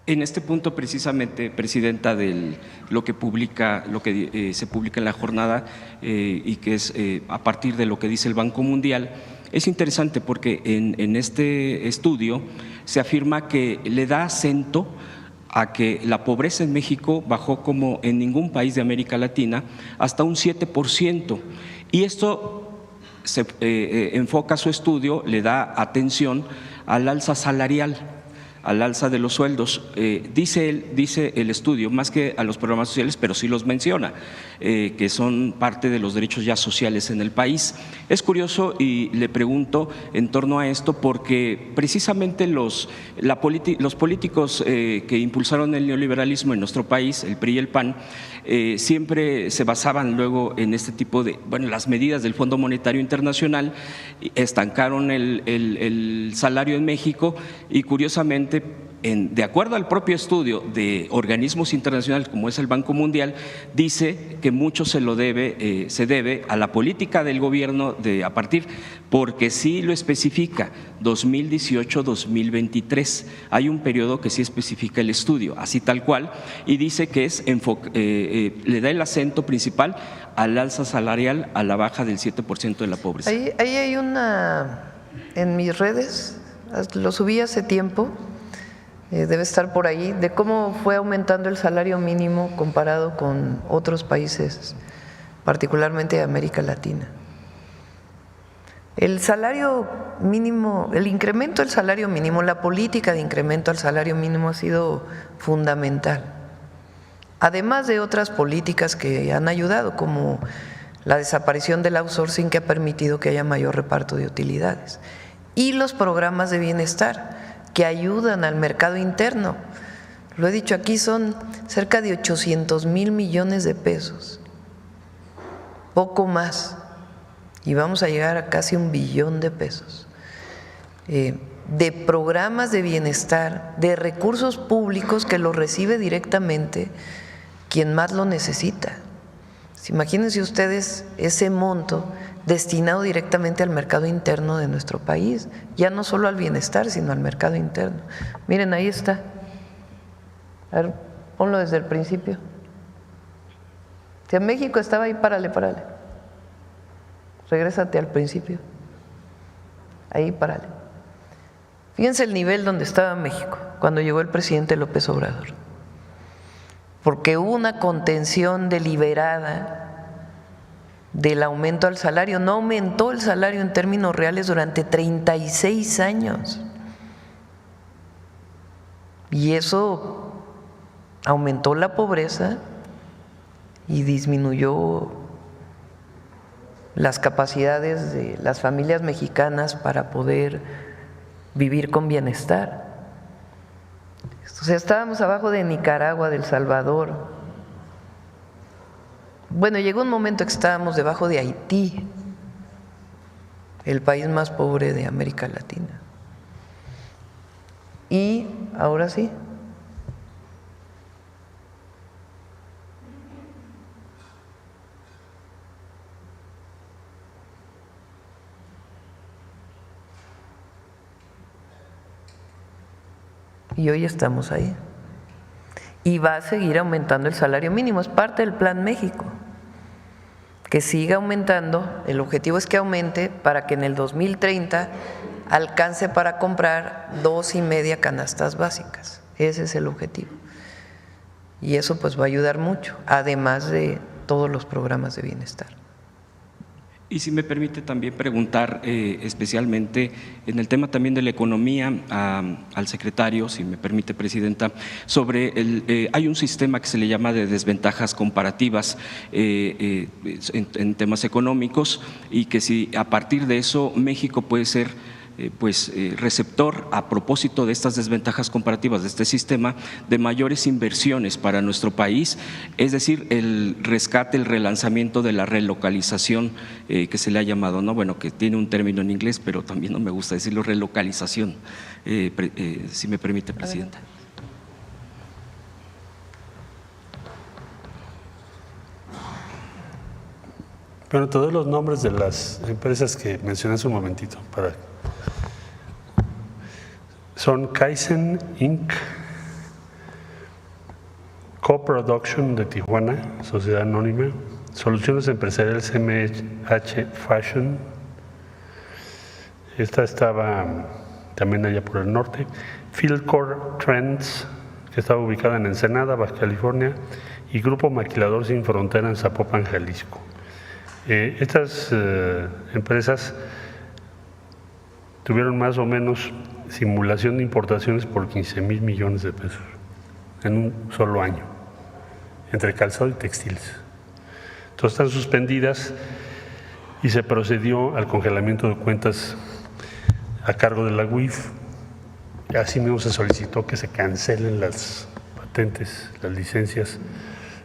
En este punto precisamente, Presidenta, de lo que se publica en la jornada y que es a partir de lo que dice el Banco Mundial, es interesante porque en este estudio se afirma que le da acento a que la pobreza en México bajó como en ningún país de América Latina hasta un 7%. Y esto se enfoca su estudio, le da atención al alza salarial, al alza de los sueldos. Dice el estudio, más que a los programas sociales, pero sí los menciona, que son parte de los derechos ya sociales en el país. Es curioso y le pregunto en torno a esto porque precisamente los políticos que impulsaron el neoliberalismo en nuestro país, el PRI y el PAN, siempre se basaban luego en este tipo de, las medidas del Fondo Monetario Internacional, estancaron el salario en México y curiosamente, de acuerdo al propio estudio de organismos internacionales como es el Banco Mundial, dice que mucho se debe a la política del gobierno porque sí lo especifica, 2018-2023. Hay un periodo que sí especifica el estudio, así tal cual, y dice que le da el acento principal al alza salarial, a la baja del 7% de la pobreza. Ahí hay en mis redes, lo subí hace tiempo, debe estar por ahí, de cómo fue aumentando el salario mínimo comparado con otros países, particularmente de América Latina. El salario mínimo, el incremento del salario mínimo, la política de incremento al salario mínimo ha sido fundamental, además de otras políticas que han ayudado, como la desaparición del outsourcing, que ha permitido que haya mayor reparto de utilidades, y los programas de bienestar que ayudan al mercado interno. Lo he dicho aquí, son cerca de 800,000 millones de pesos, poco más, y vamos a llegar a casi 1 billón de pesos, de programas de bienestar, de recursos públicos que los recibe directamente quien más lo necesita. Imagínense ustedes ese monto destinado directamente al mercado interno de nuestro país, ya no solo al bienestar, sino al mercado interno. Miren, ahí está. A ver, ponlo desde el principio. Si en México estaba ahí, párale. Regrésate al principio. Ahí, párale. Fíjense el nivel donde estaba México cuando llegó el presidente López Obrador. Porque hubo una contención deliberada del aumento al salario. No aumentó el salario en términos reales durante 36 años. Y eso aumentó la pobreza y disminuyó las capacidades de las familias mexicanas para poder vivir con bienestar. O sea, estábamos abajo de Nicaragua, de El Salvador. Bueno, llegó un momento que estábamos debajo de Haití, el país más pobre de América Latina. Y ahora sí. Y hoy estamos ahí. Y va a seguir aumentando el salario mínimo, es parte del Plan México, que siga aumentando. El objetivo es que aumente para que en el 2030 alcance para comprar 2,5 canastas básicas. Ese es el objetivo. Y eso pues va a ayudar mucho, además de todos los programas de bienestar. Y si me permite también preguntar especialmente en el tema también de la economía al secretario, si me permite, Presidenta, sobre hay un sistema que se le llama de desventajas comparativas en temas económicos, y que si a partir de eso México puede ser receptor a propósito de estas desventajas comparativas de este sistema de mayores inversiones para nuestro país, es decir, el rescate, el relanzamiento de la relocalización que se le ha llamado, ¿no? Bueno, que tiene un término en inglés, pero también no me gusta decirlo, relocalización, si me permite, Presidenta. Bueno, te doy los nombres de las empresas que mencioné hace un momentito. Son Kaizen Inc., Coproduction de Tijuana, Sociedad Anónima, Soluciones Empresariales MH Fashion, esta estaba también allá por el norte, Fieldcore Trends, que estaba ubicada en Ensenada, Baja California, y Grupo Maquilador Sin Frontera en Zapopan, Jalisco. Estas empresas tuvieron más o menos simulación de importaciones por 15,000 millones de pesos en un solo año, entre calzado y textiles. Entonces están suspendidas y se procedió al congelamiento de cuentas a cargo de la UIF. Asimismo se solicitó que se cancelen las patentes, las licencias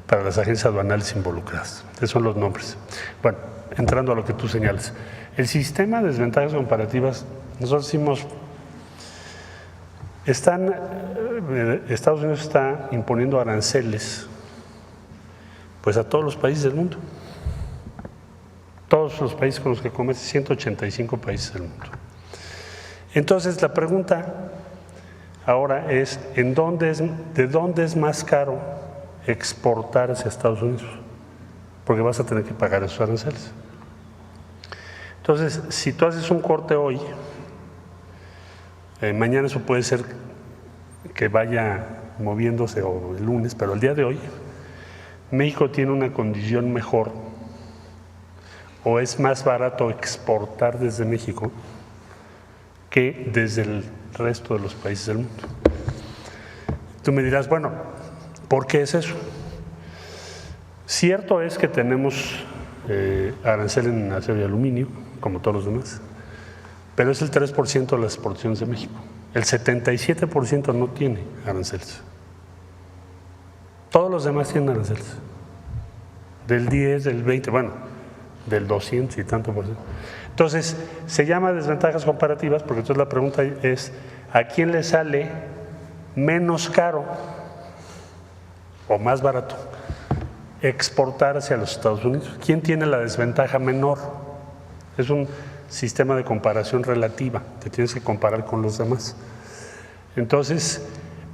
para las agencias aduanales involucradas. Esos son los nombres. Bueno, entrando a lo que tú señalas. El sistema de desventajas comparativas, nosotros decimos, Estados Unidos está imponiendo aranceles pues a todos los países del mundo. Todos los países con los que comercia, 185 países del mundo. Entonces la pregunta ahora es, ¿de dónde es más caro exportar hacia Estados Unidos? Porque vas a tener que pagar esos aranceles. Entonces, si tú haces un corte hoy, mañana eso puede ser que vaya moviéndose o el lunes, pero el día de hoy, México tiene una condición mejor o es más barato exportar desde México que desde el resto de los países del mundo. Tú me dirás, bueno, ¿por qué es eso? Cierto es que tenemos arancel en acero y aluminio, como todos los demás, pero es el 3% de las exportaciones de México. El 77% no tiene aranceles. Todos los demás tienen aranceles. Del 10, del 20, bueno, del 200 y tanto por ciento. Entonces, se llama desventajas comparativas porque entonces la pregunta es, ¿a quién le sale menos caro o más barato exportar hacia los Estados Unidos? ¿Quién tiene la desventaja menor? Es un sistema de comparación relativa, te tienes que comparar con los demás. Entonces,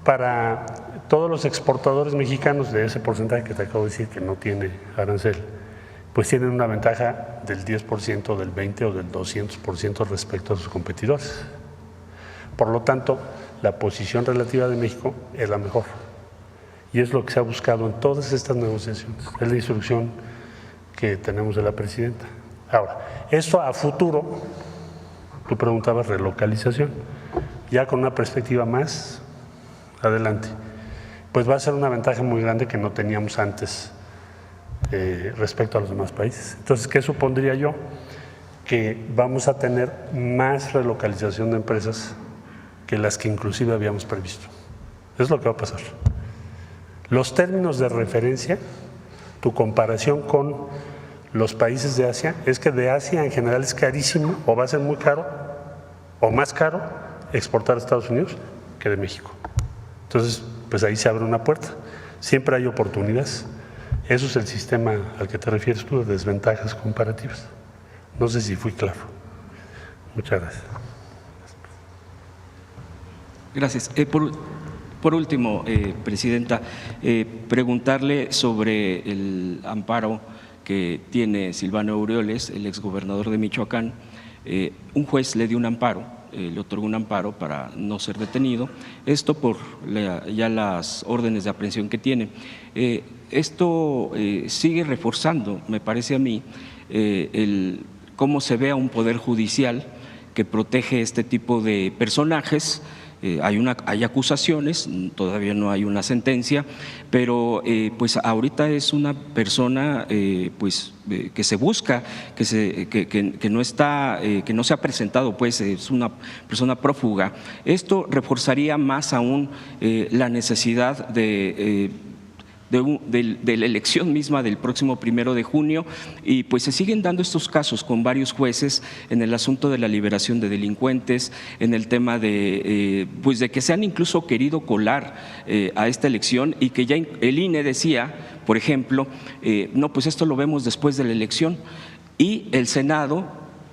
para todos los exportadores mexicanos de ese porcentaje que te acabo de decir que no tiene arancel, pues tienen una ventaja del 10%, del 20% o del 200% respecto a sus competidores. Por lo tanto, la posición relativa de México es la mejor. Y es lo que se ha buscado en todas estas negociaciones. Es la instrucción que tenemos de la presidenta. Ahora, esto a futuro, tú preguntabas relocalización, ya con una perspectiva más adelante, pues va a ser una ventaja muy grande que no teníamos antes respecto a los demás países. Entonces, ¿qué supondría yo? Que vamos a tener más relocalización de empresas que las que inclusive habíamos previsto. Es lo que va a pasar. Los términos de referencia, tu comparación con los países de Asia, es que de Asia en general es carísimo o va a ser muy caro o más caro exportar a Estados Unidos que de México. Entonces, pues ahí se abre una puerta. Siempre hay oportunidades. Eso es el sistema al que te refieres tú, de desventajas comparativas. No sé si fui claro. Muchas gracias. Gracias. Por último, Presidenta, preguntarle sobre el amparo que tiene Silvano Aureoles, el exgobernador de Michoacán. Un juez le dio un amparo, le otorgó un amparo para no ser detenido, esto por ya las órdenes de aprehensión que tiene. Esto sigue reforzando, me parece a mí, cómo se ve a un poder judicial que protege este tipo de personajes hay acusaciones, todavía no hay una sentencia, pero pues ahorita es una persona que se busca, que no está, que no se ha presentado, pues es una persona prófuga. Esto reforzaría más aún la necesidad de la elección misma del próximo 1 de junio, y pues se siguen dando estos casos con varios jueces en el asunto de la liberación de delincuentes, en el tema de que se han incluso querido colar a esta elección, y que ya el INE decía, por ejemplo, no, pues esto lo vemos después de la elección, y el Senado,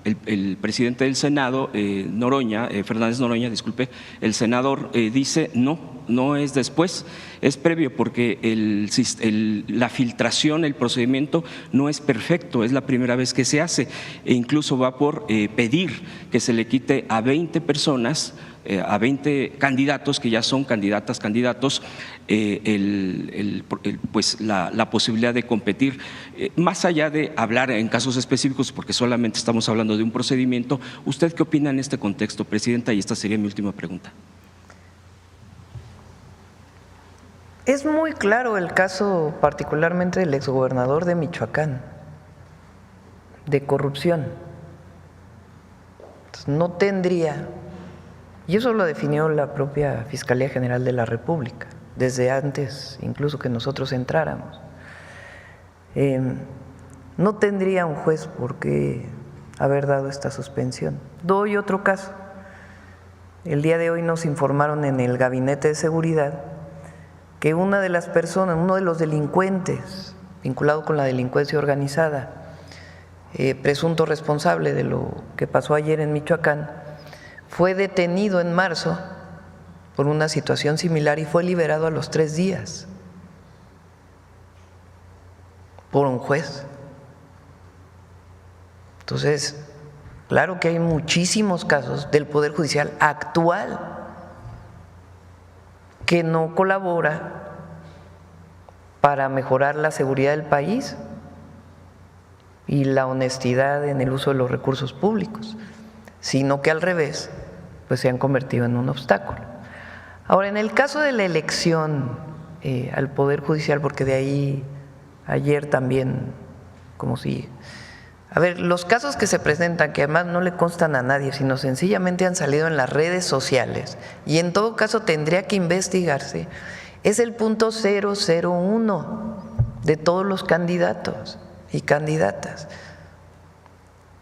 el presidente del Senado, Fernández Noroña, disculpe, el senador dice no es después, es previo, porque la filtración, el procedimiento no es perfecto, es la primera vez que se hace, e incluso va por pedir que se le quite a 20 personas, a 20 candidatos que ya son candidatos, la posibilidad de competir. Más allá de hablar en casos específicos, porque solamente estamos hablando de un procedimiento, ¿usted qué opina en este contexto, Presidenta? Y esta sería mi última pregunta. Es muy claro el caso particularmente del exgobernador de Michoacán, de corrupción. Entonces, no tendría, y eso lo definió la propia Fiscalía General de la República, desde antes incluso que nosotros entráramos. No tendría un juez por qué haber dado esta suspensión. Doy otro caso. El día de hoy nos informaron en el Gabinete de Seguridad que una de las personas, uno de los delincuentes vinculado con la delincuencia organizada, presunto responsable de lo que pasó ayer en Michoacán, fue detenido en marzo por una situación similar y fue liberado a los 3 días por un juez. Entonces, claro que hay muchísimos casos del Poder Judicial actual que no colabora para mejorar la seguridad del país y la honestidad en el uso de los recursos públicos, sino que al revés, pues se han convertido en un obstáculo. Ahora, en el caso de la elección al Poder Judicial, porque de ahí ayer también, como si… A ver, los casos que se presentan, que además no le constan a nadie, sino sencillamente han salido en las redes sociales, y en todo caso tendría que investigarse, es el punto 001 de todos los candidatos y candidatas.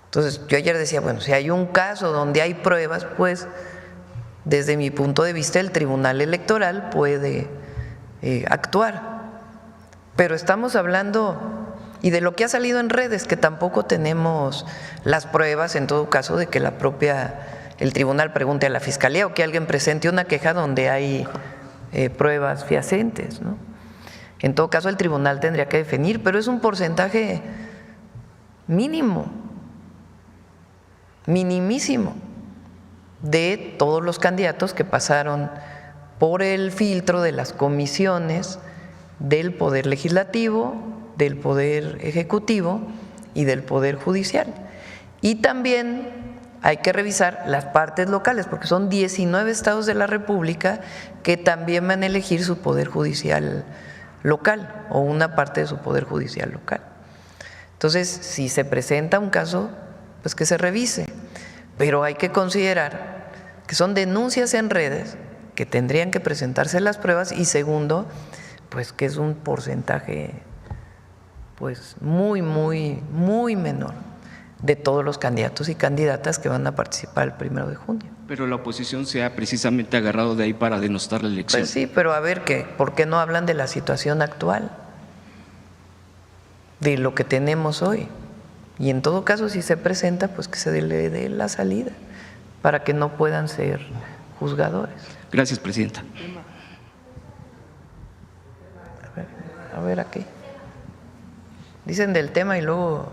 Entonces, yo ayer decía, bueno, si hay un caso donde hay pruebas, pues desde mi punto de vista el Tribunal Electoral puede actuar. Pero estamos hablando… y de lo que ha salido en redes, que tampoco tenemos las pruebas, en todo caso, de que el tribunal pregunte a la Fiscalía o que alguien presente una queja donde hay pruebas fehacientes, ¿no? En todo caso, el tribunal tendría que definir, pero es un porcentaje mínimo, minimísimo, de todos los candidatos que pasaron por el filtro de las comisiones del Poder Legislativo, del Poder Ejecutivo y del Poder Judicial. Y también hay que revisar las partes locales, porque son 19 estados de la República que también van a elegir su Poder Judicial local o una parte de su Poder Judicial local. Entonces, si se presenta un caso, pues que se revise, pero hay que considerar que son denuncias en redes, que tendrían que presentarse las pruebas, y segundo, pues que es un porcentaje pues muy menor de todos los candidatos y candidatas que van a participar el 1 de junio. Pero la oposición se ha precisamente agarrado de ahí para denostar la elección. Pues sí, pero a ver, ¿por qué no hablan de la situación actual? De lo que tenemos hoy. Y en todo caso, si se presenta, pues que se le dé la salida para que no puedan ser juzgadores. Gracias, Presidenta. A ver aquí. Dicen del tema y luego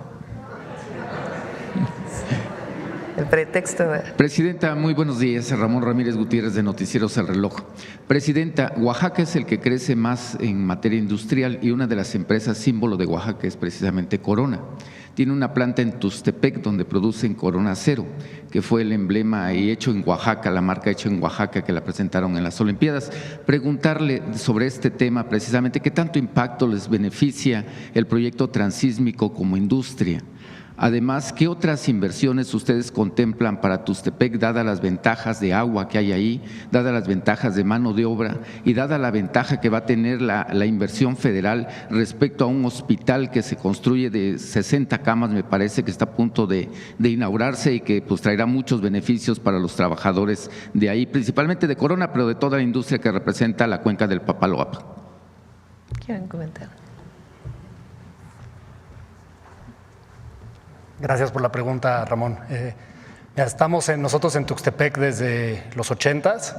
el pretexto. Presidenta, muy buenos días. Ramón Ramírez Gutiérrez, de Noticieros El Reloj. Presidenta, Oaxaca es el que crece más en materia industrial y una de las empresas símbolo de Oaxaca es precisamente Corona. tiene una planta en Tuxtepec donde producen Corona Cero, que fue el emblema y hecho en Oaxaca, la marca hecha en Oaxaca que la presentaron en las Olimpiadas. Preguntarle sobre este tema precisamente, ¿qué tanto impacto les beneficia el proyecto transísmico como industria? Además, ¿qué otras inversiones ustedes contemplan para Tuxtepec, dadas las ventajas de agua que hay ahí, dadas las ventajas de mano de obra y dada la ventaja que va a tener la inversión federal respecto a un hospital que se construye de 60 camas, me parece que está a punto de inaugurarse y que pues traerá muchos beneficios para los trabajadores de ahí, principalmente de Corona, pero de toda la industria que representa la cuenca del Papaloapa? ¿Quieren comentar? Gracias por la pregunta, Ramón. Estamos nosotros en Tuxtepec desde los 80s.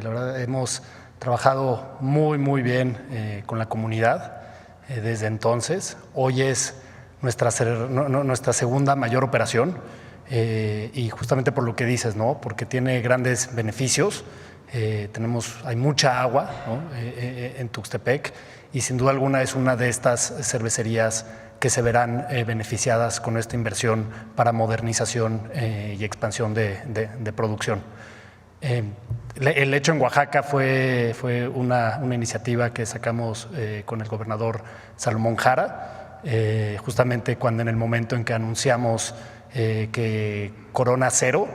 La verdad, hemos trabajado muy bien con la comunidad desde entonces. Hoy es nuestra segunda mayor operación y justamente por lo que dices, ¿no? Porque tiene grandes beneficios. Hay mucha agua, ¿no? En Tuxtepec, y sin duda alguna es una de estas cervecerías que se verán beneficiadas con esta inversión para modernización y expansión de producción. El hecho en Oaxaca fue una iniciativa que sacamos con el gobernador Salomón Jara, justamente cuando en el momento en que anunciamos que Corona Cero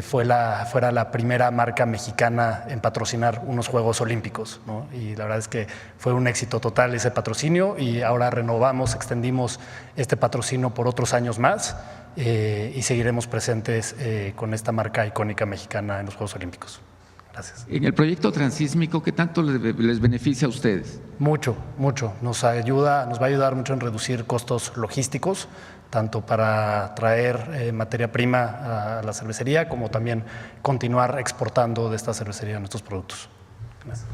fuera la primera marca mexicana en patrocinar unos Juegos Olímpicos, ¿no? Y la verdad es que fue un éxito total ese patrocinio y ahora renovamos, extendimos este patrocinio por otros años más y seguiremos presentes con esta marca icónica mexicana en los Juegos Olímpicos. Gracias. En el proyecto transísmico, ¿qué tanto les beneficia a ustedes? Mucho. Nos va a ayudar mucho en reducir costos logísticos, tanto para traer materia prima a la cervecería como también continuar exportando de esta cervecería nuestros productos. Gracias.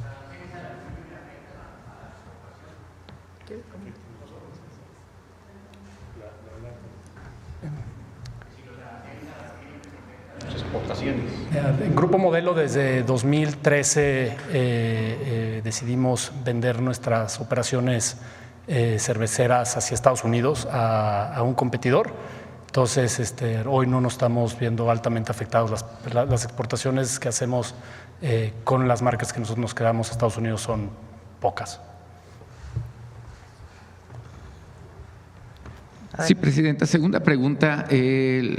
En Grupo Modelo desde 2013 decidimos vender nuestras operaciones cerveceras hacia Estados Unidos a un competidor. Entonces, hoy no nos estamos viendo altamente afectados. Las exportaciones que hacemos con las marcas que nosotros nos quedamos a Estados Unidos son pocas. Sí, Presidenta. Segunda pregunta.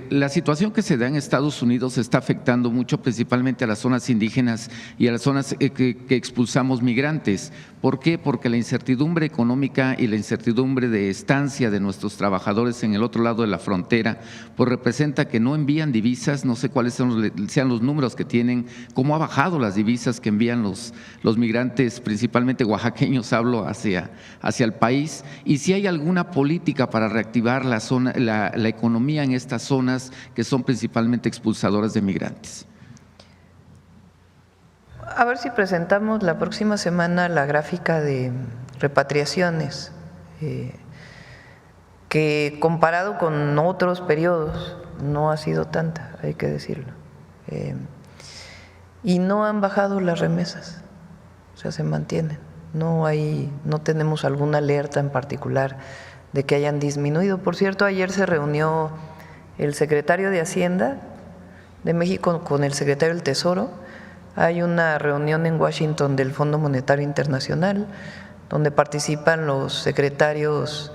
La situación que se da en Estados Unidos está afectando mucho principalmente a las zonas indígenas y a las zonas que expulsamos migrantes. ¿Por qué? Porque la incertidumbre económica y la incertidumbre de estancia de nuestros trabajadores en el otro lado de la frontera, pues representa que no envían divisas. No sé cuáles sean los números que tienen, cómo ha bajado las divisas que envían los migrantes, principalmente oaxaqueños, hablo hacia el país, y si hay alguna política para reactivar la economía en estas zonas que son principalmente expulsadoras de migrantes. A ver si presentamos la próxima semana la gráfica de repatriaciones, que comparado con otros periodos no ha sido tanta, hay que decirlo. Y no han bajado las remesas, o sea, se mantienen. No tenemos alguna alerta en particular de que hayan disminuido. Por cierto, ayer se reunió el secretario de Hacienda de México con el secretario del Tesoro. Hay una reunión en Washington del Fondo Monetario Internacional donde participan los secretarios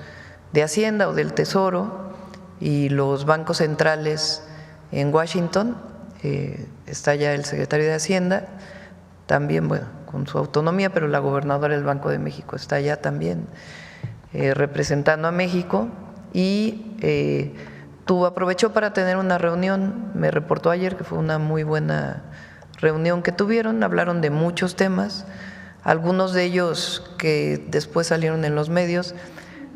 de Hacienda o del Tesoro y los bancos centrales en Washington. Está ya el secretario de Hacienda, también, bueno, con su autonomía, pero la gobernadora del Banco de México está allá también representando a México y aprovechó para tener una reunión. Me reportó ayer que fue una muy buena reunión que tuvieron. Hablaron de muchos temas, algunos de ellos que después salieron en los medios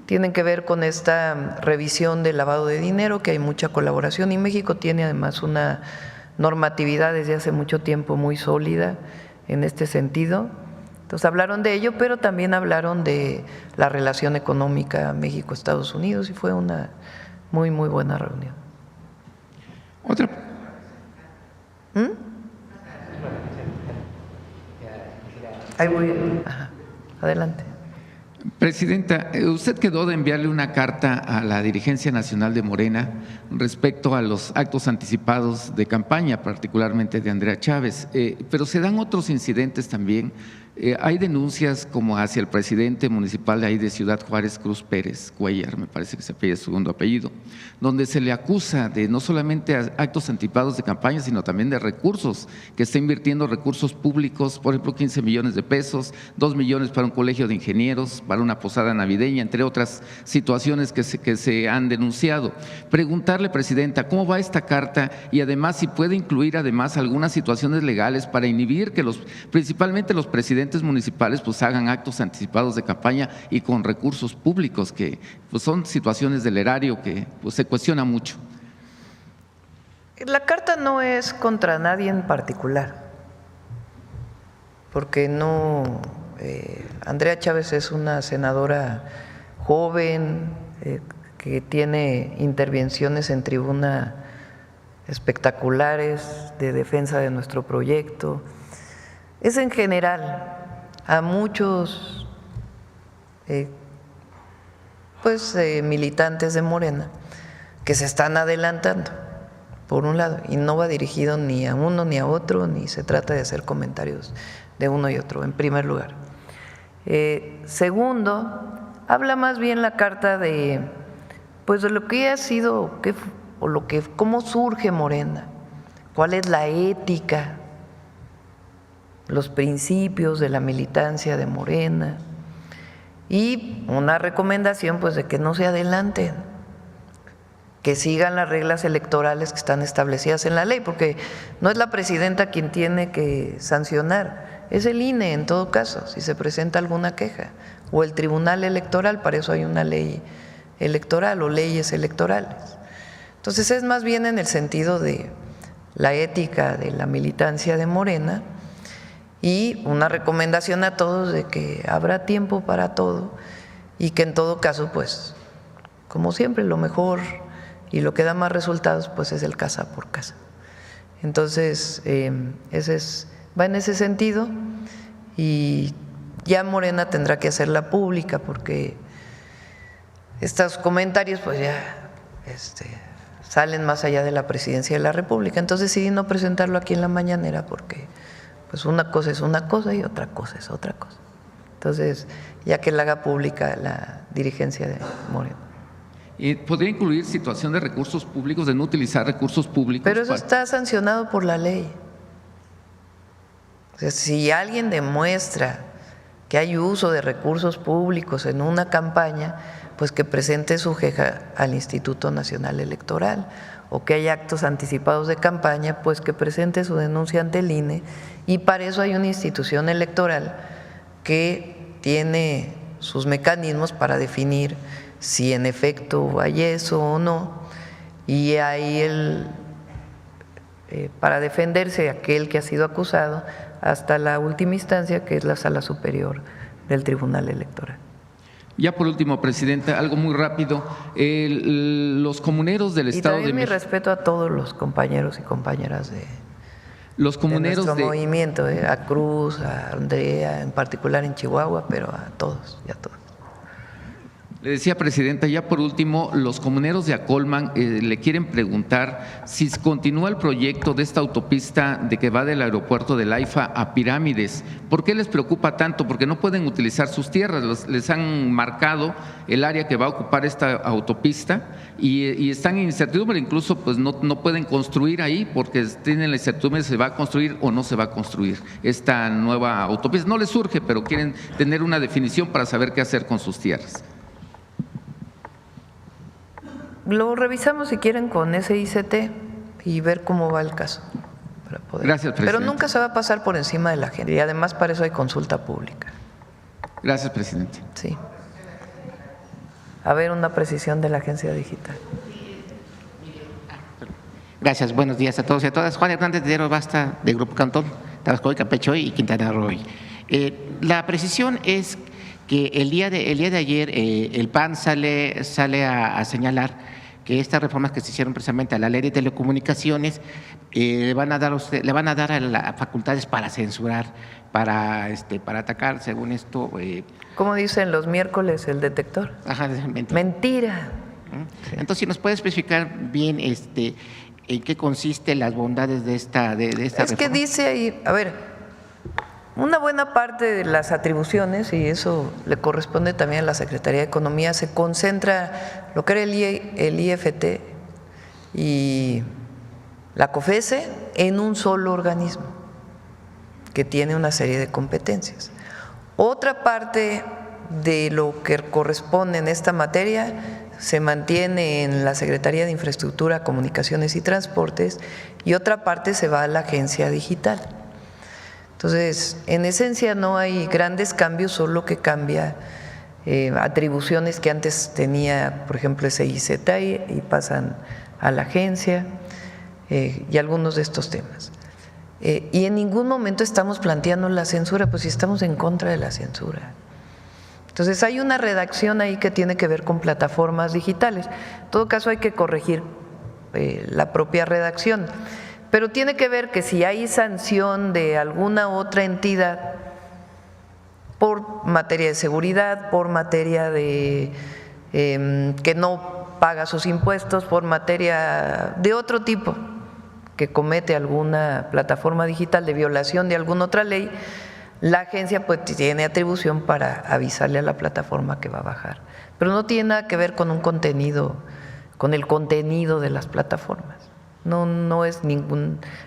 tienen que ver con esta revisión del lavado de dinero, que hay mucha colaboración y México tiene además una normatividad desde hace mucho tiempo muy sólida en este sentido. Entonces hablaron de ello, pero también hablaron de la relación económica México-Estados Unidos y fue una muy buena reunión. Otra. Ahí voy. Ajá. Adelante. Presidenta, usted quedó de enviarle una carta a la dirigencia nacional de Morena respecto a los actos anticipados de campaña, particularmente de Andrea Chávez, pero se dan otros incidentes también. Hay denuncias como hacia el presidente municipal de ahí de Ciudad Juárez, Cruz Pérez Cuellar, me parece que se apellida su segundo apellido, donde se le acusa de no solamente actos anticipados de campaña, sino también de recursos, que está invirtiendo recursos públicos, por ejemplo, 15 millones de pesos, 2 millones para un colegio de ingenieros, para una posada navideña, entre otras situaciones que se han denunciado. Preguntarle, Presidenta, ¿cómo va esta carta? Y además, si puede incluir además algunas situaciones legales para inhibir que principalmente los presidentes municipales pues hagan actos anticipados de campaña y con recursos públicos, que pues son situaciones del erario que pues se cuestiona mucho. La carta no es contra nadie en particular, porque no, Andrea Chávez es una senadora joven que tiene intervenciones en tribuna espectaculares de defensa de nuestro proyecto. Es en general a muchos militantes de Morena que se están adelantando, por un lado, y no va dirigido ni a uno ni a otro, ni se trata de hacer comentarios de uno y otro, en primer lugar. Segundo, habla más bien la carta de lo que ha sido, cómo surge Morena, cuál es la ética, los principios de la militancia de Morena, y una recomendación pues de que no se adelanten, que sigan las reglas electorales que están establecidas en la ley, porque no es la presidenta quien tiene que sancionar, es el INE en todo caso, si se presenta alguna queja, o el Tribunal Electoral, para eso hay una ley electoral o leyes electorales. Entonces es más bien en el sentido de la ética de la militancia de Morena, y una recomendación a todos de que habrá tiempo para todo y que en todo caso, pues, como siempre, lo mejor y lo que da más resultados, pues es el casa por casa. Entonces, va en ese sentido, y ya Morena tendrá que hacerla pública porque estos comentarios, pues ya salen más allá de la presidencia de la República. Entonces decidí no presentarlo aquí en la mañanera porque pues una cosa es una cosa y otra cosa es otra cosa. Entonces, ya que la haga pública la dirigencia de Morena. ¿Y podría incluir situación de recursos públicos, de no utilizar recursos públicos? Pero eso está sancionado por la ley. O sea, si alguien demuestra que hay uso de recursos públicos en una campaña, pues que presente su queja al Instituto Nacional Electoral, o que hay actos anticipados de campaña, pues que presente su denuncia ante el INE, y para eso hay una institución electoral que tiene sus mecanismos para definir si en efecto hay eso o no, y ahí para defenderse aquel que ha sido acusado hasta la última instancia, que es la Sala Superior del Tribunal Electoral. Ya por último, Presidenta, algo muy rápido. Los comuneros del Estado de México. Y también mi respeto a todos los compañeros y compañeras de nuestro movimiento, a Cruz, a Andrea, en particular en Chihuahua, pero a todos y a todos. Le decía, Presidenta, ya por último, los comuneros de Acolman le quieren preguntar si continúa el proyecto de esta autopista de que va del aeropuerto del AIFA a Pirámides. ¿Por qué les preocupa tanto? Porque no pueden utilizar sus tierras, les han marcado el área que va a ocupar esta autopista y están en incertidumbre, incluso pues no pueden construir ahí porque tienen la incertidumbre de si se va a construir o no se va a construir esta nueva autopista. No les surge, pero quieren tener una definición para saber qué hacer con sus tierras. Lo revisamos si quieren con ese ICT y ver cómo va el caso. Para poder. Gracias, Presidente. Pero nunca se va a pasar por encima de la gente, y además para eso hay consulta pública. Gracias, Presidente. Sí. A ver, una precisión de la Agencia Digital. Gracias, buenos días a todos y a todas. Juan Hernández de Diario Basta, del Grupo Cantón, Tabasco y Campeche y Quintana Roo. La precisión es que el día de ayer el PAN sale a señalar que estas reformas que se hicieron precisamente a la ley de telecomunicaciones le van a dar facultades para censurar, para atacar, según esto. ¿Cómo dicen los miércoles el detector? Ajá, mentira. Entonces, si nos puede especificar bien en qué consiste las bondades de esta reforma. Es que dice ahí, a ver, una buena parte de las atribuciones, y eso le corresponde también a la Secretaría de Economía, se concentra lo que era el IFT y la COFESE en un solo organismo que tiene una serie de competencias. Otra parte de lo que corresponde en esta materia se mantiene en la Secretaría de Infraestructura, Comunicaciones y Transportes, y otra parte se va a la Agencia Digital. Entonces, en esencia no hay grandes cambios, solo que cambia atribuciones que antes tenía, por ejemplo, SIZ y pasan a la agencia y algunos de estos temas. Y en ningún momento estamos planteando la censura, pues si estamos en contra de la censura. Entonces hay una redacción ahí que tiene que ver con plataformas digitales. En todo caso hay que corregir la propia redacción. Pero tiene que ver que si hay sanción de alguna otra entidad por materia de seguridad, por materia de que no paga sus impuestos, por materia de otro tipo que comete alguna plataforma digital de violación de alguna otra ley, la agencia pues tiene atribución para avisarle a la plataforma que va a bajar. Pero no tiene nada que ver con un contenido, con el contenido de las plataformas. No es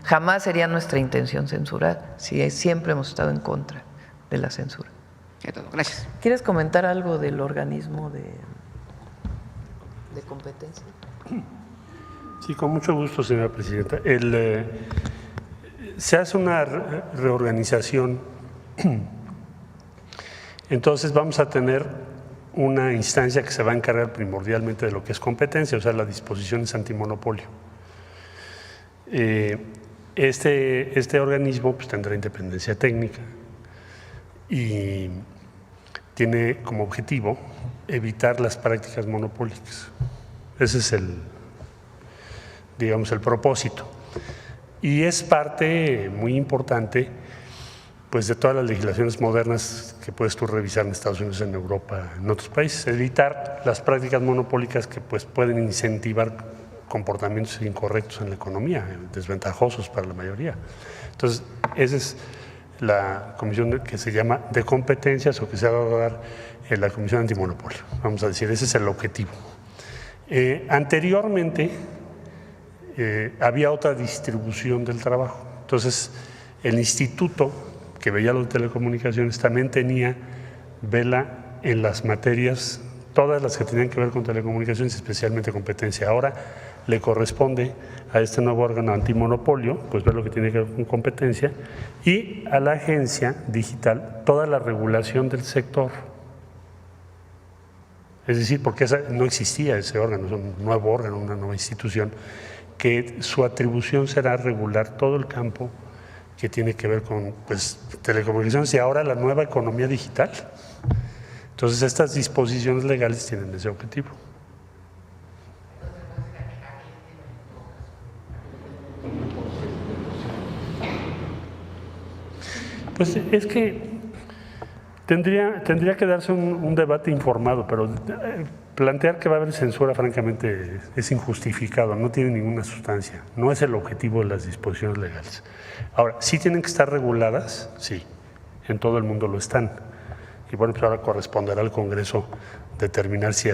jamás sería nuestra intención censurar, siempre hemos estado en contra de la censura. Gracias. ¿Quieres comentar algo del organismo de competencia? Sí, con mucho gusto, señora presidenta. Se hace una reorganización, entonces vamos a tener una instancia que se va a encargar primordialmente de lo que es competencia, o sea, las disposiciones antimonopolio. Este organismo pues, tendrá independencia técnica y tiene como objetivo evitar las prácticas monopólicas. Ese es el propósito. Y es parte muy importante pues, de todas las legislaciones modernas que puedes tú revisar en Estados Unidos, en Europa, en otros países. Evitar las prácticas monopólicas que pues, pueden incentivar comportamientos incorrectos en la economía, desventajosos para la mayoría. Entonces, esa es la comisión que se llama de competencias o que se va a dar en la Comisión Antimonopolio. Vamos a decir, ese es el objetivo. Anteriormente había otra distribución del trabajo. Entonces, el instituto que veía las telecomunicaciones también tenía vela en las materias, todas las que tenían que ver con telecomunicaciones, especialmente competencia. Ahora le corresponde a este nuevo órgano antimonopolio, pues ver lo que tiene que ver con competencia, y a la agencia digital toda la regulación del sector. Es decir, porque no existía ese órgano, es un nuevo órgano, una nueva institución, que su atribución será regular todo el campo que tiene que ver con pues, telecomunicaciones y ahora la nueva economía digital. Entonces, estas disposiciones legales tienen ese objetivo. Pues es que tendría que darse un debate informado, pero plantear que va a haber censura, francamente, es injustificado, no tiene ninguna sustancia, no es el objetivo de las disposiciones legales. Ahora, ¿sí tienen que estar reguladas? Sí, en todo el mundo lo están. Y bueno, pues ahora corresponderá al Congreso determinar si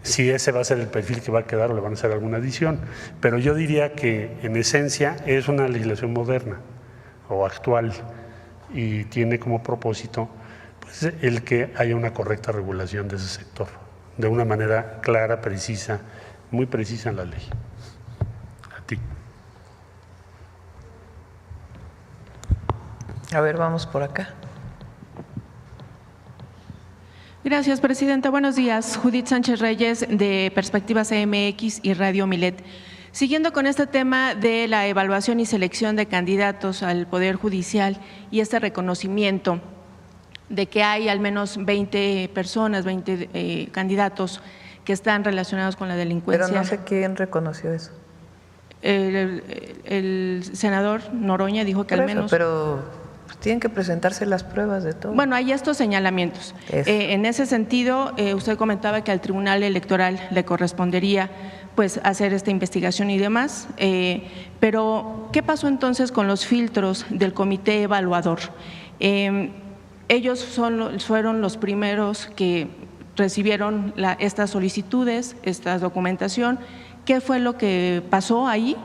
ese va a ser el perfil que va a quedar o le van a hacer alguna adición. Pero yo diría que en esencia es una legislación moderna o actual y tiene como propósito pues, el que haya una correcta regulación de ese sector, de una manera clara, precisa, muy precisa en la ley. A ti. A ver, vamos por acá. Gracias, presidenta. Buenos días. Judith Sánchez Reyes, de Perspectivas CMX y Radio Milet. Siguiendo con este tema de la evaluación y selección de candidatos al Poder Judicial y este reconocimiento de que hay al menos 20 personas, 20 candidatos que están relacionados con la delincuencia. Pero no sé quién reconoció eso. El senador Noroña dijo que Por al eso, menos… pero tienen que presentarse las pruebas de todo. Bueno, hay estos señalamientos. En ese sentido, usted comentaba que al Tribunal Electoral le correspondería pues hacer esta investigación y demás, pero ¿qué pasó entonces con los filtros del comité evaluador? Ellos fueron los primeros que recibieron estas solicitudes, esta documentación. ¿Qué fue lo que pasó ahí?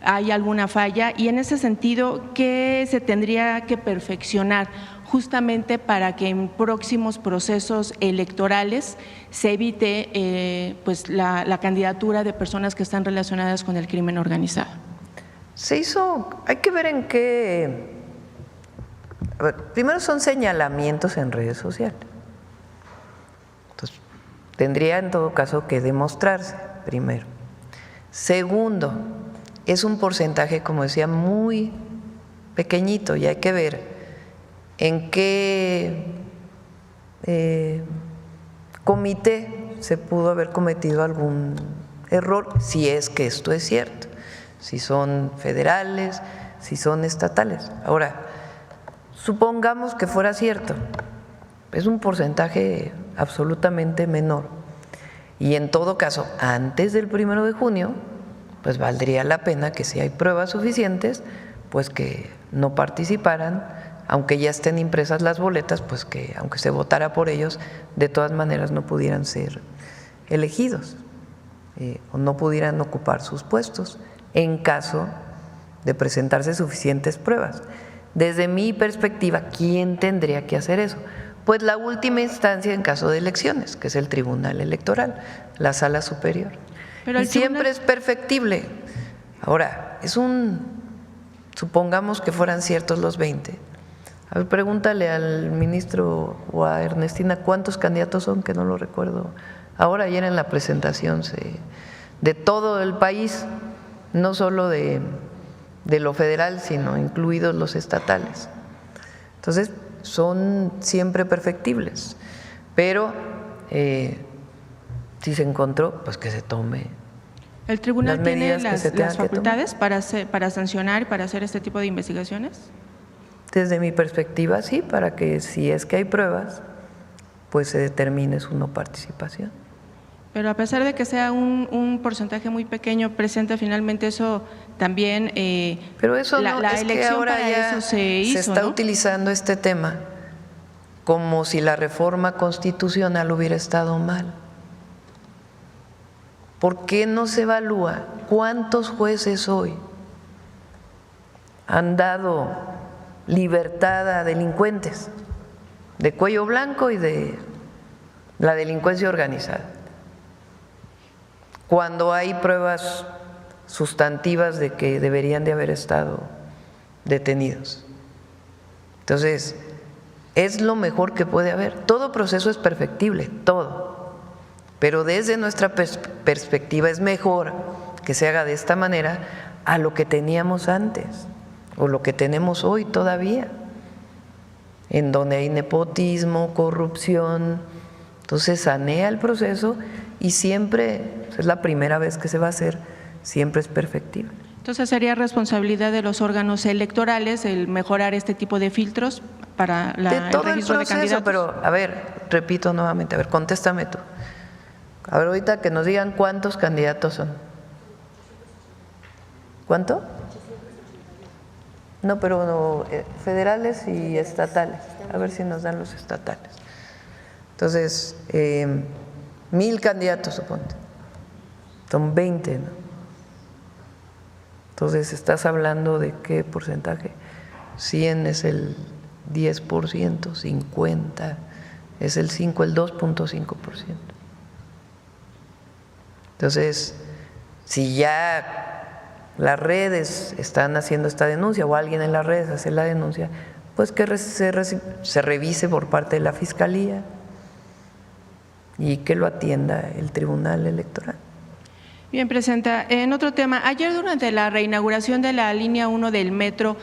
¿Hay alguna falla? Y en ese sentido, ¿qué se tendría que perfeccionar justamente para que en próximos procesos electorales se evite pues la candidatura de personas que están relacionadas con el crimen organizado? Se hizo, hay que ver en qué… A ver, primero son señalamientos en redes sociales. Entonces, tendría en todo caso que demostrarse, primero. Segundo, es un porcentaje, como decía, muy pequeñito y hay que ver en qué comité se pudo haber cometido algún error, si es que esto es cierto, si son federales, si son estatales. Ahora, supongamos que fuera cierto, es un porcentaje absolutamente menor y en todo caso, antes del 1 de junio, pues valdría la pena que si hay pruebas suficientes, pues que no participaran, aunque ya estén impresas las boletas, pues que aunque se votara por ellos, de todas maneras no pudieran ser elegidos o no pudieran ocupar sus puestos en caso de presentarse suficientes pruebas. Desde mi perspectiva, ¿quién tendría que hacer eso? Pues la última instancia en caso de elecciones, que es el Tribunal Electoral, la Sala Superior. Pero y siempre es perfectible. Ahora, supongamos que fueran ciertos los 20. A ver, pregúntale al ministro o a Ernestina cuántos candidatos son, que no lo recuerdo. Ahora, ayer en la presentación de todo el país, no solo de lo federal, sino incluidos los estatales. Entonces, son siempre perfectibles, pero si se encontró, pues que se tome. ¿El tribunal tiene las facultades para sancionar y para hacer este tipo de investigaciones? Desde mi perspectiva, sí, para que si es que hay pruebas, pues se determine su no participación. Pero a pesar de que sea un porcentaje muy pequeño, presenta finalmente eso también… pero eso no, la es elección que ahora para ya eso se hizo, está ¿no? utilizando este tema como si la reforma constitucional hubiera estado mal. ¿Por qué no se evalúa cuántos jueces hoy han dado libertad a delincuentes de cuello blanco y de la delincuencia organizada? Cuando hay pruebas sustantivas de que deberían de haber estado detenidos. Entonces, es lo mejor que puede haber. Todo proceso es perfectible, todo. Pero desde nuestra perspectiva es mejor que se haga de esta manera a lo que teníamos antes o lo que tenemos hoy todavía, en donde hay nepotismo, corrupción. Entonces sanea el proceso y siempre, es la primera vez que se va a hacer, siempre es perfectible. Entonces sería responsabilidad de los órganos electorales el mejorar este tipo de filtros para el registro de candidatos. Pero a ver, repito nuevamente, a ver, contéstame tú. A ver, ahorita que nos digan cuántos candidatos son. ¿Cuánto? No, pero no, federales y estatales. A ver si nos dan los estatales. Entonces, 1,000 candidatos, suponte. Son 20, ¿no? Entonces, estás hablando de qué porcentaje. 100 es el 10%, 50 es el 2.5%. Entonces, si ya las redes están haciendo esta denuncia o alguien en las redes hace la denuncia, pues que se revise por parte de la Fiscalía y que lo atienda el Tribunal Electoral. Bien, Presidenta. En otro tema, ayer durante la reinauguración de la línea 1 del metro,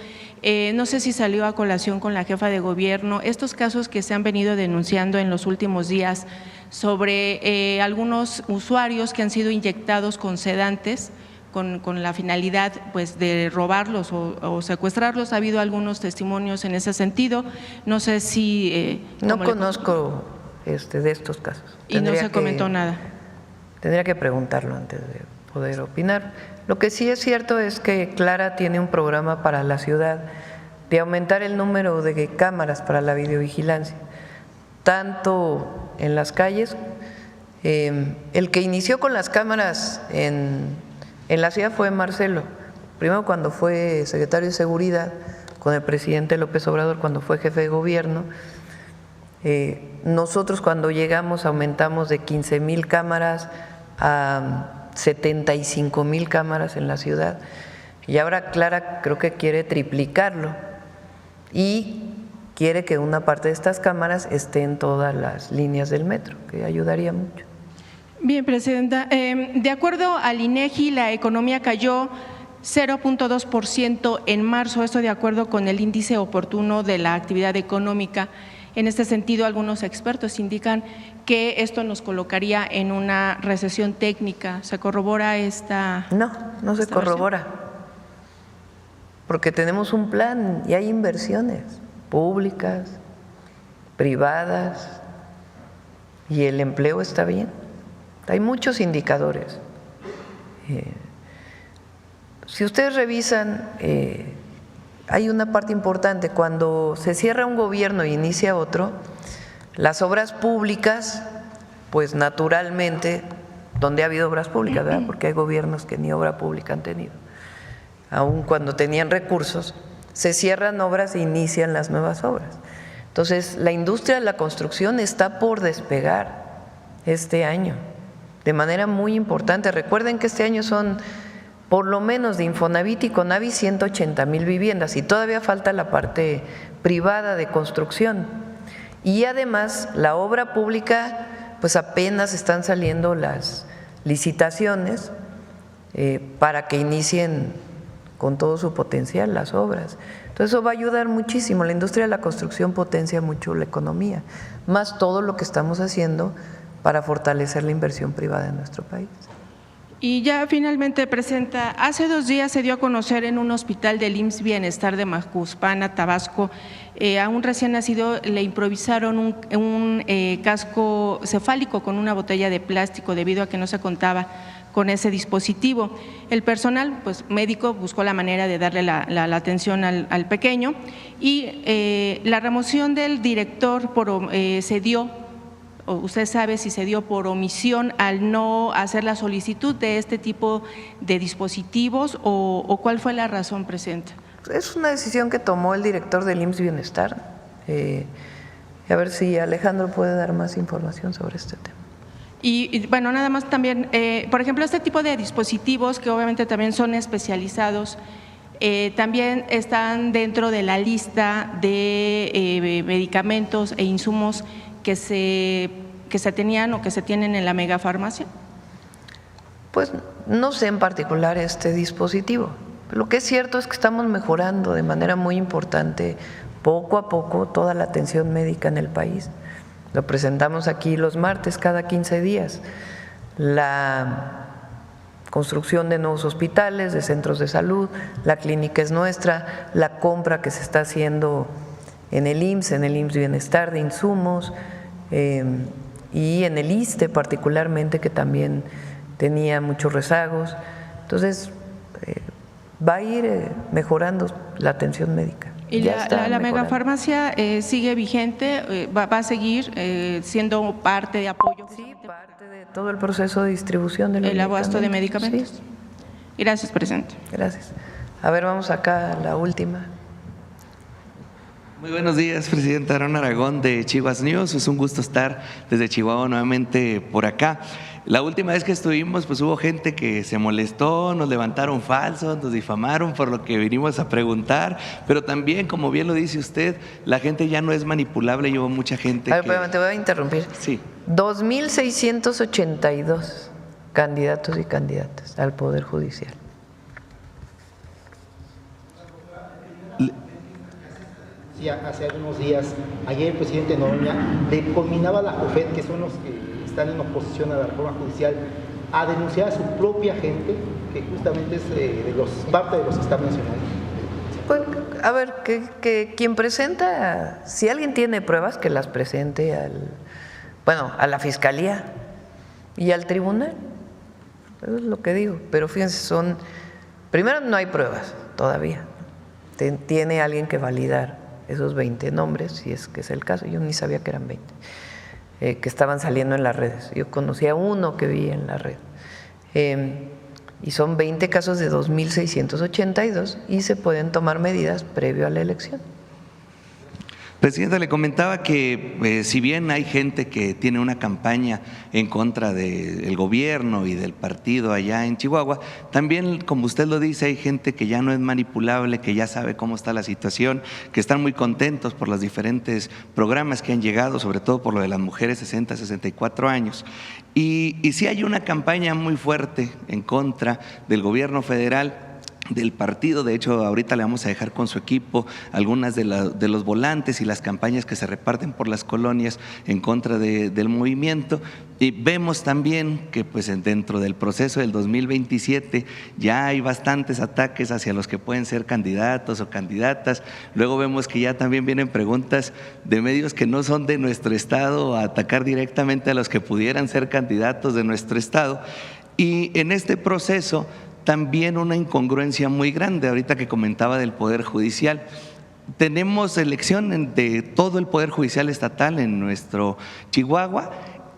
No sé si salió a colación con la jefa de gobierno estos casos que se han venido denunciando en los últimos días sobre algunos usuarios que han sido inyectados con sedantes con la finalidad pues de robarlos o secuestrarlos. Ha habido algunos testimonios en ese sentido. No sé si… no conozco de estos casos. Y no se comentó nada. Tendría que preguntarlo antes de poder opinar. Lo que sí es cierto es que Clara tiene un programa para la ciudad de aumentar el número de cámaras para la videovigilancia, tanto en las calles. El que inició con las cámaras en la ciudad fue Marcelo, primero cuando fue secretario de Seguridad con el presidente López Obrador, cuando fue jefe de gobierno. Nosotros cuando llegamos aumentamos de 15,000 cámaras a 75,000 cámaras en la ciudad, y ahora Clara creo que quiere triplicarlo y quiere que una parte de estas cámaras esté en todas las líneas del metro, que ayudaría mucho. Bien, Presidenta. De acuerdo al INEGI, la economía cayó 0.2% en marzo, esto de acuerdo con el índice oportuno de la actividad económica. En este sentido, algunos expertos indican que esto nos colocaría en una recesión técnica. ¿Se corrobora esta? No se corrobora, porque tenemos un plan y hay inversiones públicas, privadas, y el empleo está bien. Hay muchos indicadores. Si ustedes revisan, hay una parte importante. Cuando se cierra un gobierno y inicia otro, las obras públicas, pues naturalmente, donde ha habido obras públicas, ¿verdad? Porque hay gobiernos que ni obra pública han tenido, aun cuando tenían recursos, se cierran obras e inician las nuevas obras. Entonces, la industria de la construcción está por despegar este año de manera muy importante. Recuerden que este año son, por lo menos de Infonavit y Conavi, 180,000 viviendas, y todavía falta la parte privada de construcción. Y además la obra pública, pues apenas están saliendo las licitaciones para que inicien con todo su potencial las obras. Entonces eso va a ayudar muchísimo. La industria de la construcción potencia mucho la economía, más todo lo que estamos haciendo para fortalecer la inversión privada en nuestro país. Y ya finalmente, Presidenta, hace 2 días se dio a conocer en un hospital del IMSS Bienestar de Macuspana, Tabasco, a un recién nacido le improvisaron un casco cefálico con una botella de plástico debido a que no se contaba con ese dispositivo. El personal médico buscó la manera de darle la atención al pequeño, y la remoción del director se dio. ¿Usted sabe si se dio por omisión al no hacer la solicitud de este tipo de dispositivos o cuál fue la razón, Presidenta? Es una decisión que tomó el director del IMSS Bienestar. A ver si Alejandro puede dar más información sobre este tema. Y bueno, nada más también, por ejemplo, este tipo de dispositivos que obviamente también son especializados, también están dentro de la lista de medicamentos e insumos que se tenían o que se tienen en la megafarmacia. Pues no sé en particular este dispositivo. Lo que es cierto es que estamos mejorando de manera muy importante, poco a poco, toda la atención médica en el país. Lo presentamos aquí los martes, cada 15 días. La construcción de nuevos hospitales, de centros de salud, la clínica es nuestra, la compra que se está haciendo en el IMSS Bienestar de insumos, y en el ISSSTE particularmente, que también tenía muchos rezagos. Entonces, va a ir mejorando la atención médica. ¿Y la megafarmacia sigue vigente? ¿Va a seguir siendo parte de apoyo? Sí, parte de todo el proceso de distribución de los el abasto de medicamentos. Sí. Gracias, Presidente. Gracias. A ver, vamos acá a la última. Muy buenos días, Presidenta. Aaron Aragón de Chihuahua News. Es un gusto estar desde Chihuahua nuevamente por acá. La última vez que estuvimos, pues hubo gente que se molestó, nos levantaron falsos, nos difamaron por lo que vinimos a preguntar, pero también, como bien lo dice usted, la gente ya no es manipulable. Hubo mucha gente. A ver, espérame, te voy a interrumpir. Sí. 2,682 candidatos y candidatas al Poder Judicial. Sí, hace algunos días, ayer el presidente Noroña le conminaba a la JOFET, que son los que están en oposición a la reforma judicial, a denunciar a su propia gente, que justamente es parte de los que está mencionando. Pues, a ver, que quien presenta, si alguien tiene pruebas, que las presente a la fiscalía y al tribunal. Eso es lo que digo. Pero fíjense, primero no hay pruebas todavía. Tiene alguien que validar esos 20 nombres, si es que es el caso. Yo ni sabía que eran 20, que estaban saliendo en las redes. Yo conocía uno que vi en la red. Y son 20 casos de 2.682 y se pueden tomar medidas previo a la elección. Presidenta, le comentaba que si bien hay gente que tiene una campaña en contra del gobierno y del partido allá en Chihuahua, también, como usted lo dice, hay gente que ya no es manipulable, que ya sabe cómo está la situación, que están muy contentos por los diferentes programas que han llegado, sobre todo por lo de las mujeres 60-64 años. Y sí hay una campaña muy fuerte en contra del gobierno federal, del partido. De hecho, ahorita le vamos a dejar con su equipo algunas de los volantes y las campañas que se reparten por las colonias en contra del movimiento. Y vemos también que pues dentro del proceso del 2027 ya hay bastantes ataques hacia los que pueden ser candidatos o candidatas. Luego vemos que ya también vienen preguntas de medios que no son de nuestro estado a atacar directamente a los que pudieran ser candidatos de nuestro estado. Y en este proceso también una incongruencia muy grande, ahorita que comentaba del Poder Judicial. Tenemos elección de todo el Poder Judicial estatal en nuestro Chihuahua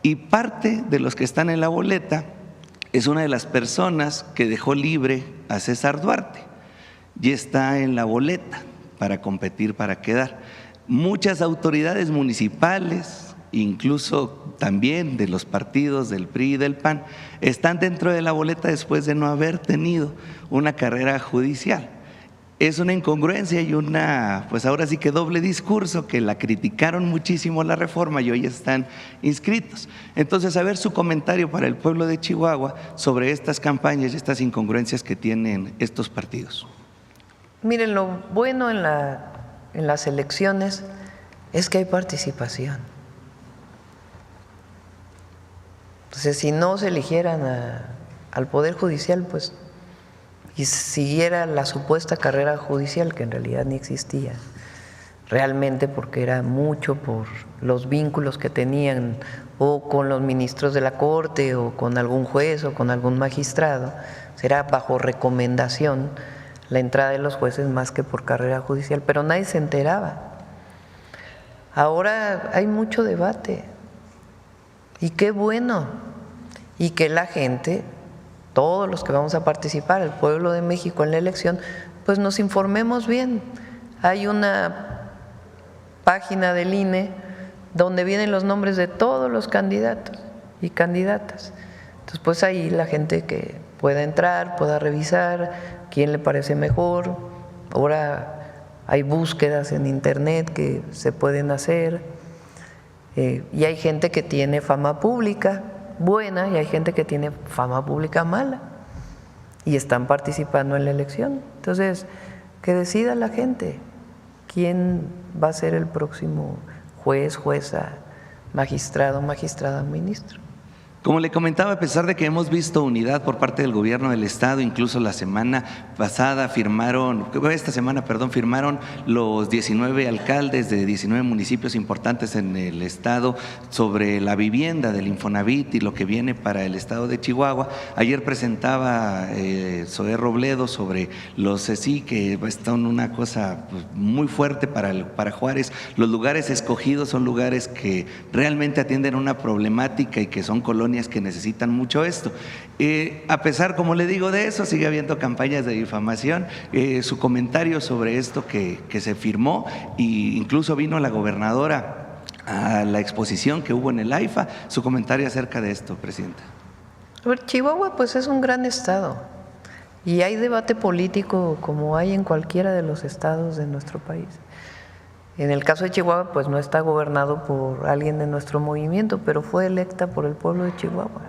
y parte de los que están en la boleta es una de las personas que dejó libre a César Duarte y está en la boleta para competir, para quedar. Muchas autoridades municipales, incluso también de los partidos del PRI y del PAN, están dentro de la boleta después de no haber tenido una carrera judicial. Es una incongruencia y pues ahora sí que doble discurso, que la criticaron muchísimo la reforma y hoy están inscritos. Entonces, a ver su comentario para el pueblo de Chihuahua sobre estas campañas y estas incongruencias que tienen estos partidos. Miren, lo bueno en las elecciones es que hay participación. Entonces, si no se eligieran al Poder Judicial, pues, y siguiera la supuesta carrera judicial, que en realidad ni existía, realmente porque era mucho por los vínculos que tenían o con los ministros de la Corte o con algún juez o con algún magistrado, será bajo recomendación la entrada de los jueces más que por carrera judicial, pero nadie se enteraba. Ahora hay mucho debate. Y qué bueno, y que la gente, todos los que vamos a participar, el pueblo de México en la elección, pues nos informemos bien. Hay una página del INE donde vienen los nombres de todos los candidatos y candidatas. Entonces, pues ahí la gente que pueda entrar, pueda revisar quién le parece mejor. Ahora hay búsquedas en internet que se pueden hacer. Y hay gente que tiene fama pública buena y hay gente que tiene fama pública mala y están participando en la elección. Entonces, que decida la gente quién va a ser el próximo juez, jueza, magistrado, magistrada, ministro. Como le comentaba, a pesar de que hemos visto unidad por parte del gobierno del estado, incluso la semana pasada firmaron los 19 alcaldes de 19 municipios importantes en el estado sobre la vivienda del Infonavit y lo que viene para el estado de Chihuahua. Ayer presentaba Zoé Robledo sobre los CECI, que están una cosa muy fuerte para Juárez. Los lugares escogidos son lugares que realmente atienden una problemática y que son colonias que necesitan mucho esto. A pesar, como le digo, de eso, sigue habiendo campañas de difamación. Su comentario sobre esto que se firmó, e incluso vino la gobernadora a la exposición que hubo en el AIFA, su comentario acerca de esto, Presidenta. A ver, Chihuahua pues es un gran estado y hay debate político como hay en cualquiera de los estados de nuestro país. En el caso de Chihuahua, pues no está gobernado por alguien de nuestro movimiento, pero fue electa por el pueblo de Chihuahua.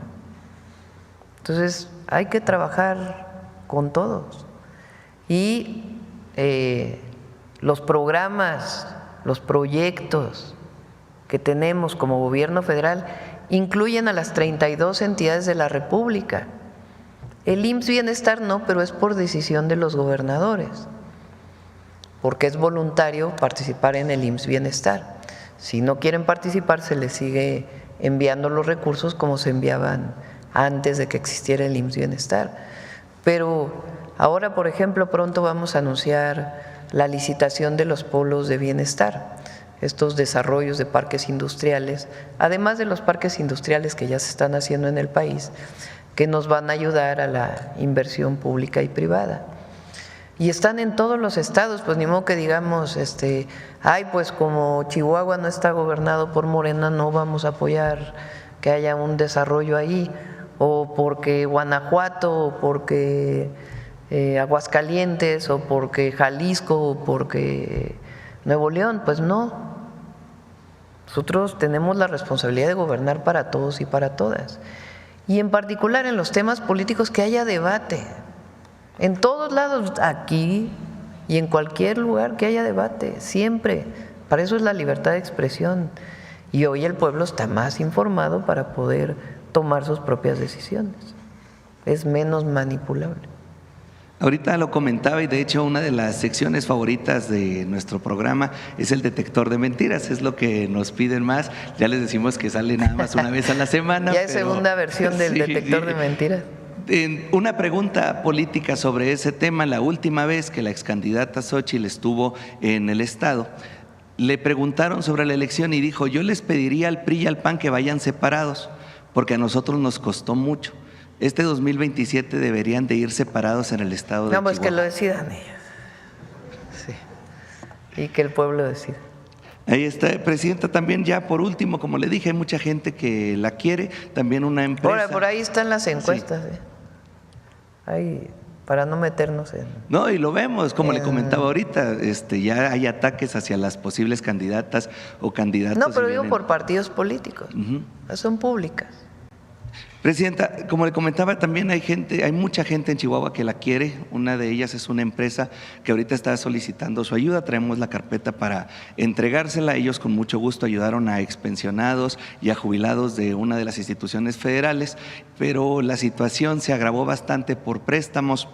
Entonces, hay que trabajar con todos. Y los programas los proyectos que tenemos como gobierno federal incluyen a las 32 entidades de la República. El IMSS Bienestar no, pero es por decisión de los gobernadores, porque es voluntario participar en el IMSS Bienestar. Si no quieren participar, se les sigue enviando los recursos como se enviaban antes de que existiera el IMSS Bienestar. Pero ahora, por ejemplo, pronto vamos a anunciar la licitación de los polos de bienestar, estos desarrollos de parques industriales, además de los parques industriales que ya se están haciendo en el país, que nos van a ayudar a la inversión pública y privada. Y están en todos los estados, pues ni modo que digamos, ay, pues como Chihuahua no está gobernado por Morena, no vamos a apoyar que haya un desarrollo ahí, o porque Guanajuato, o porque Aguascalientes, o porque Jalisco, o porque Nuevo León, pues no. Nosotros tenemos la responsabilidad de gobernar para todos y para todas. Y en particular en los temas políticos que haya debate. En todos lados, aquí y en cualquier lugar que haya debate, siempre. Para eso es la libertad de expresión. Y hoy el pueblo está más informado para poder tomar sus propias decisiones. Es menos manipulable. Ahorita lo comentaba y de hecho una de las secciones favoritas de nuestro programa es el detector de mentiras, es lo que nos piden más. Ya les decimos que sale nada más una vez a la semana. Ya es segunda versión del detector de mentiras. Una pregunta política sobre ese tema. La última vez que la excandidata Xóchitl estuvo en el estado, le preguntaron sobre la elección y dijo: yo les pediría al PRI y al PAN que vayan separados, porque a nosotros nos costó mucho. Este 2027 deberían de ir separados en el estado de Chihuahua. No, pues que lo decidan ellos. Sí. Y que el pueblo decida. Ahí está, Presidenta. También ya por último, como le dije, hay mucha gente que la quiere, también una empresa. Ahora, por ahí están las encuestas. Sí. Ahí, para no meternos en… No, y lo vemos, como le comentaba ahorita, ya hay ataques hacia las posibles candidatas o candidatos. No, pero digo por partidos políticos, son públicas. Presidenta, como le comentaba, también hay mucha gente en Chihuahua que la quiere. Una de ellas es una empresa que ahorita está solicitando su ayuda. Traemos la carpeta para entregársela. Ellos con mucho gusto ayudaron a expensionados y a jubilados de una de las instituciones federales, pero la situación se agravó bastante por préstamos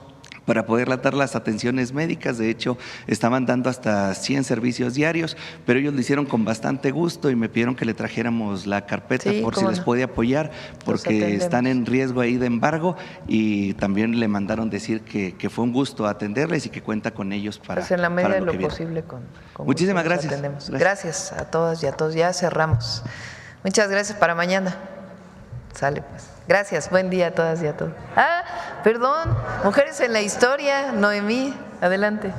para poder dar las atenciones médicas. De hecho, estaban dando hasta 100 servicios diarios, pero ellos lo hicieron con bastante gusto y me pidieron que le trajéramos la carpeta por si les podía apoyar, porque están en riesgo ahí de embargo, y también le mandaron decir que fue un gusto atenderles y que cuenta con ellos para… Pues en la medida de lo viene. posible con Muchísimas gracias. Gracias a todas y a todos. Ya cerramos. Muchas gracias. Para mañana. Sale pues. Gracias, buen día a todas y a todos. Perdón, Mujeres en la Historia, Noemí, adelante.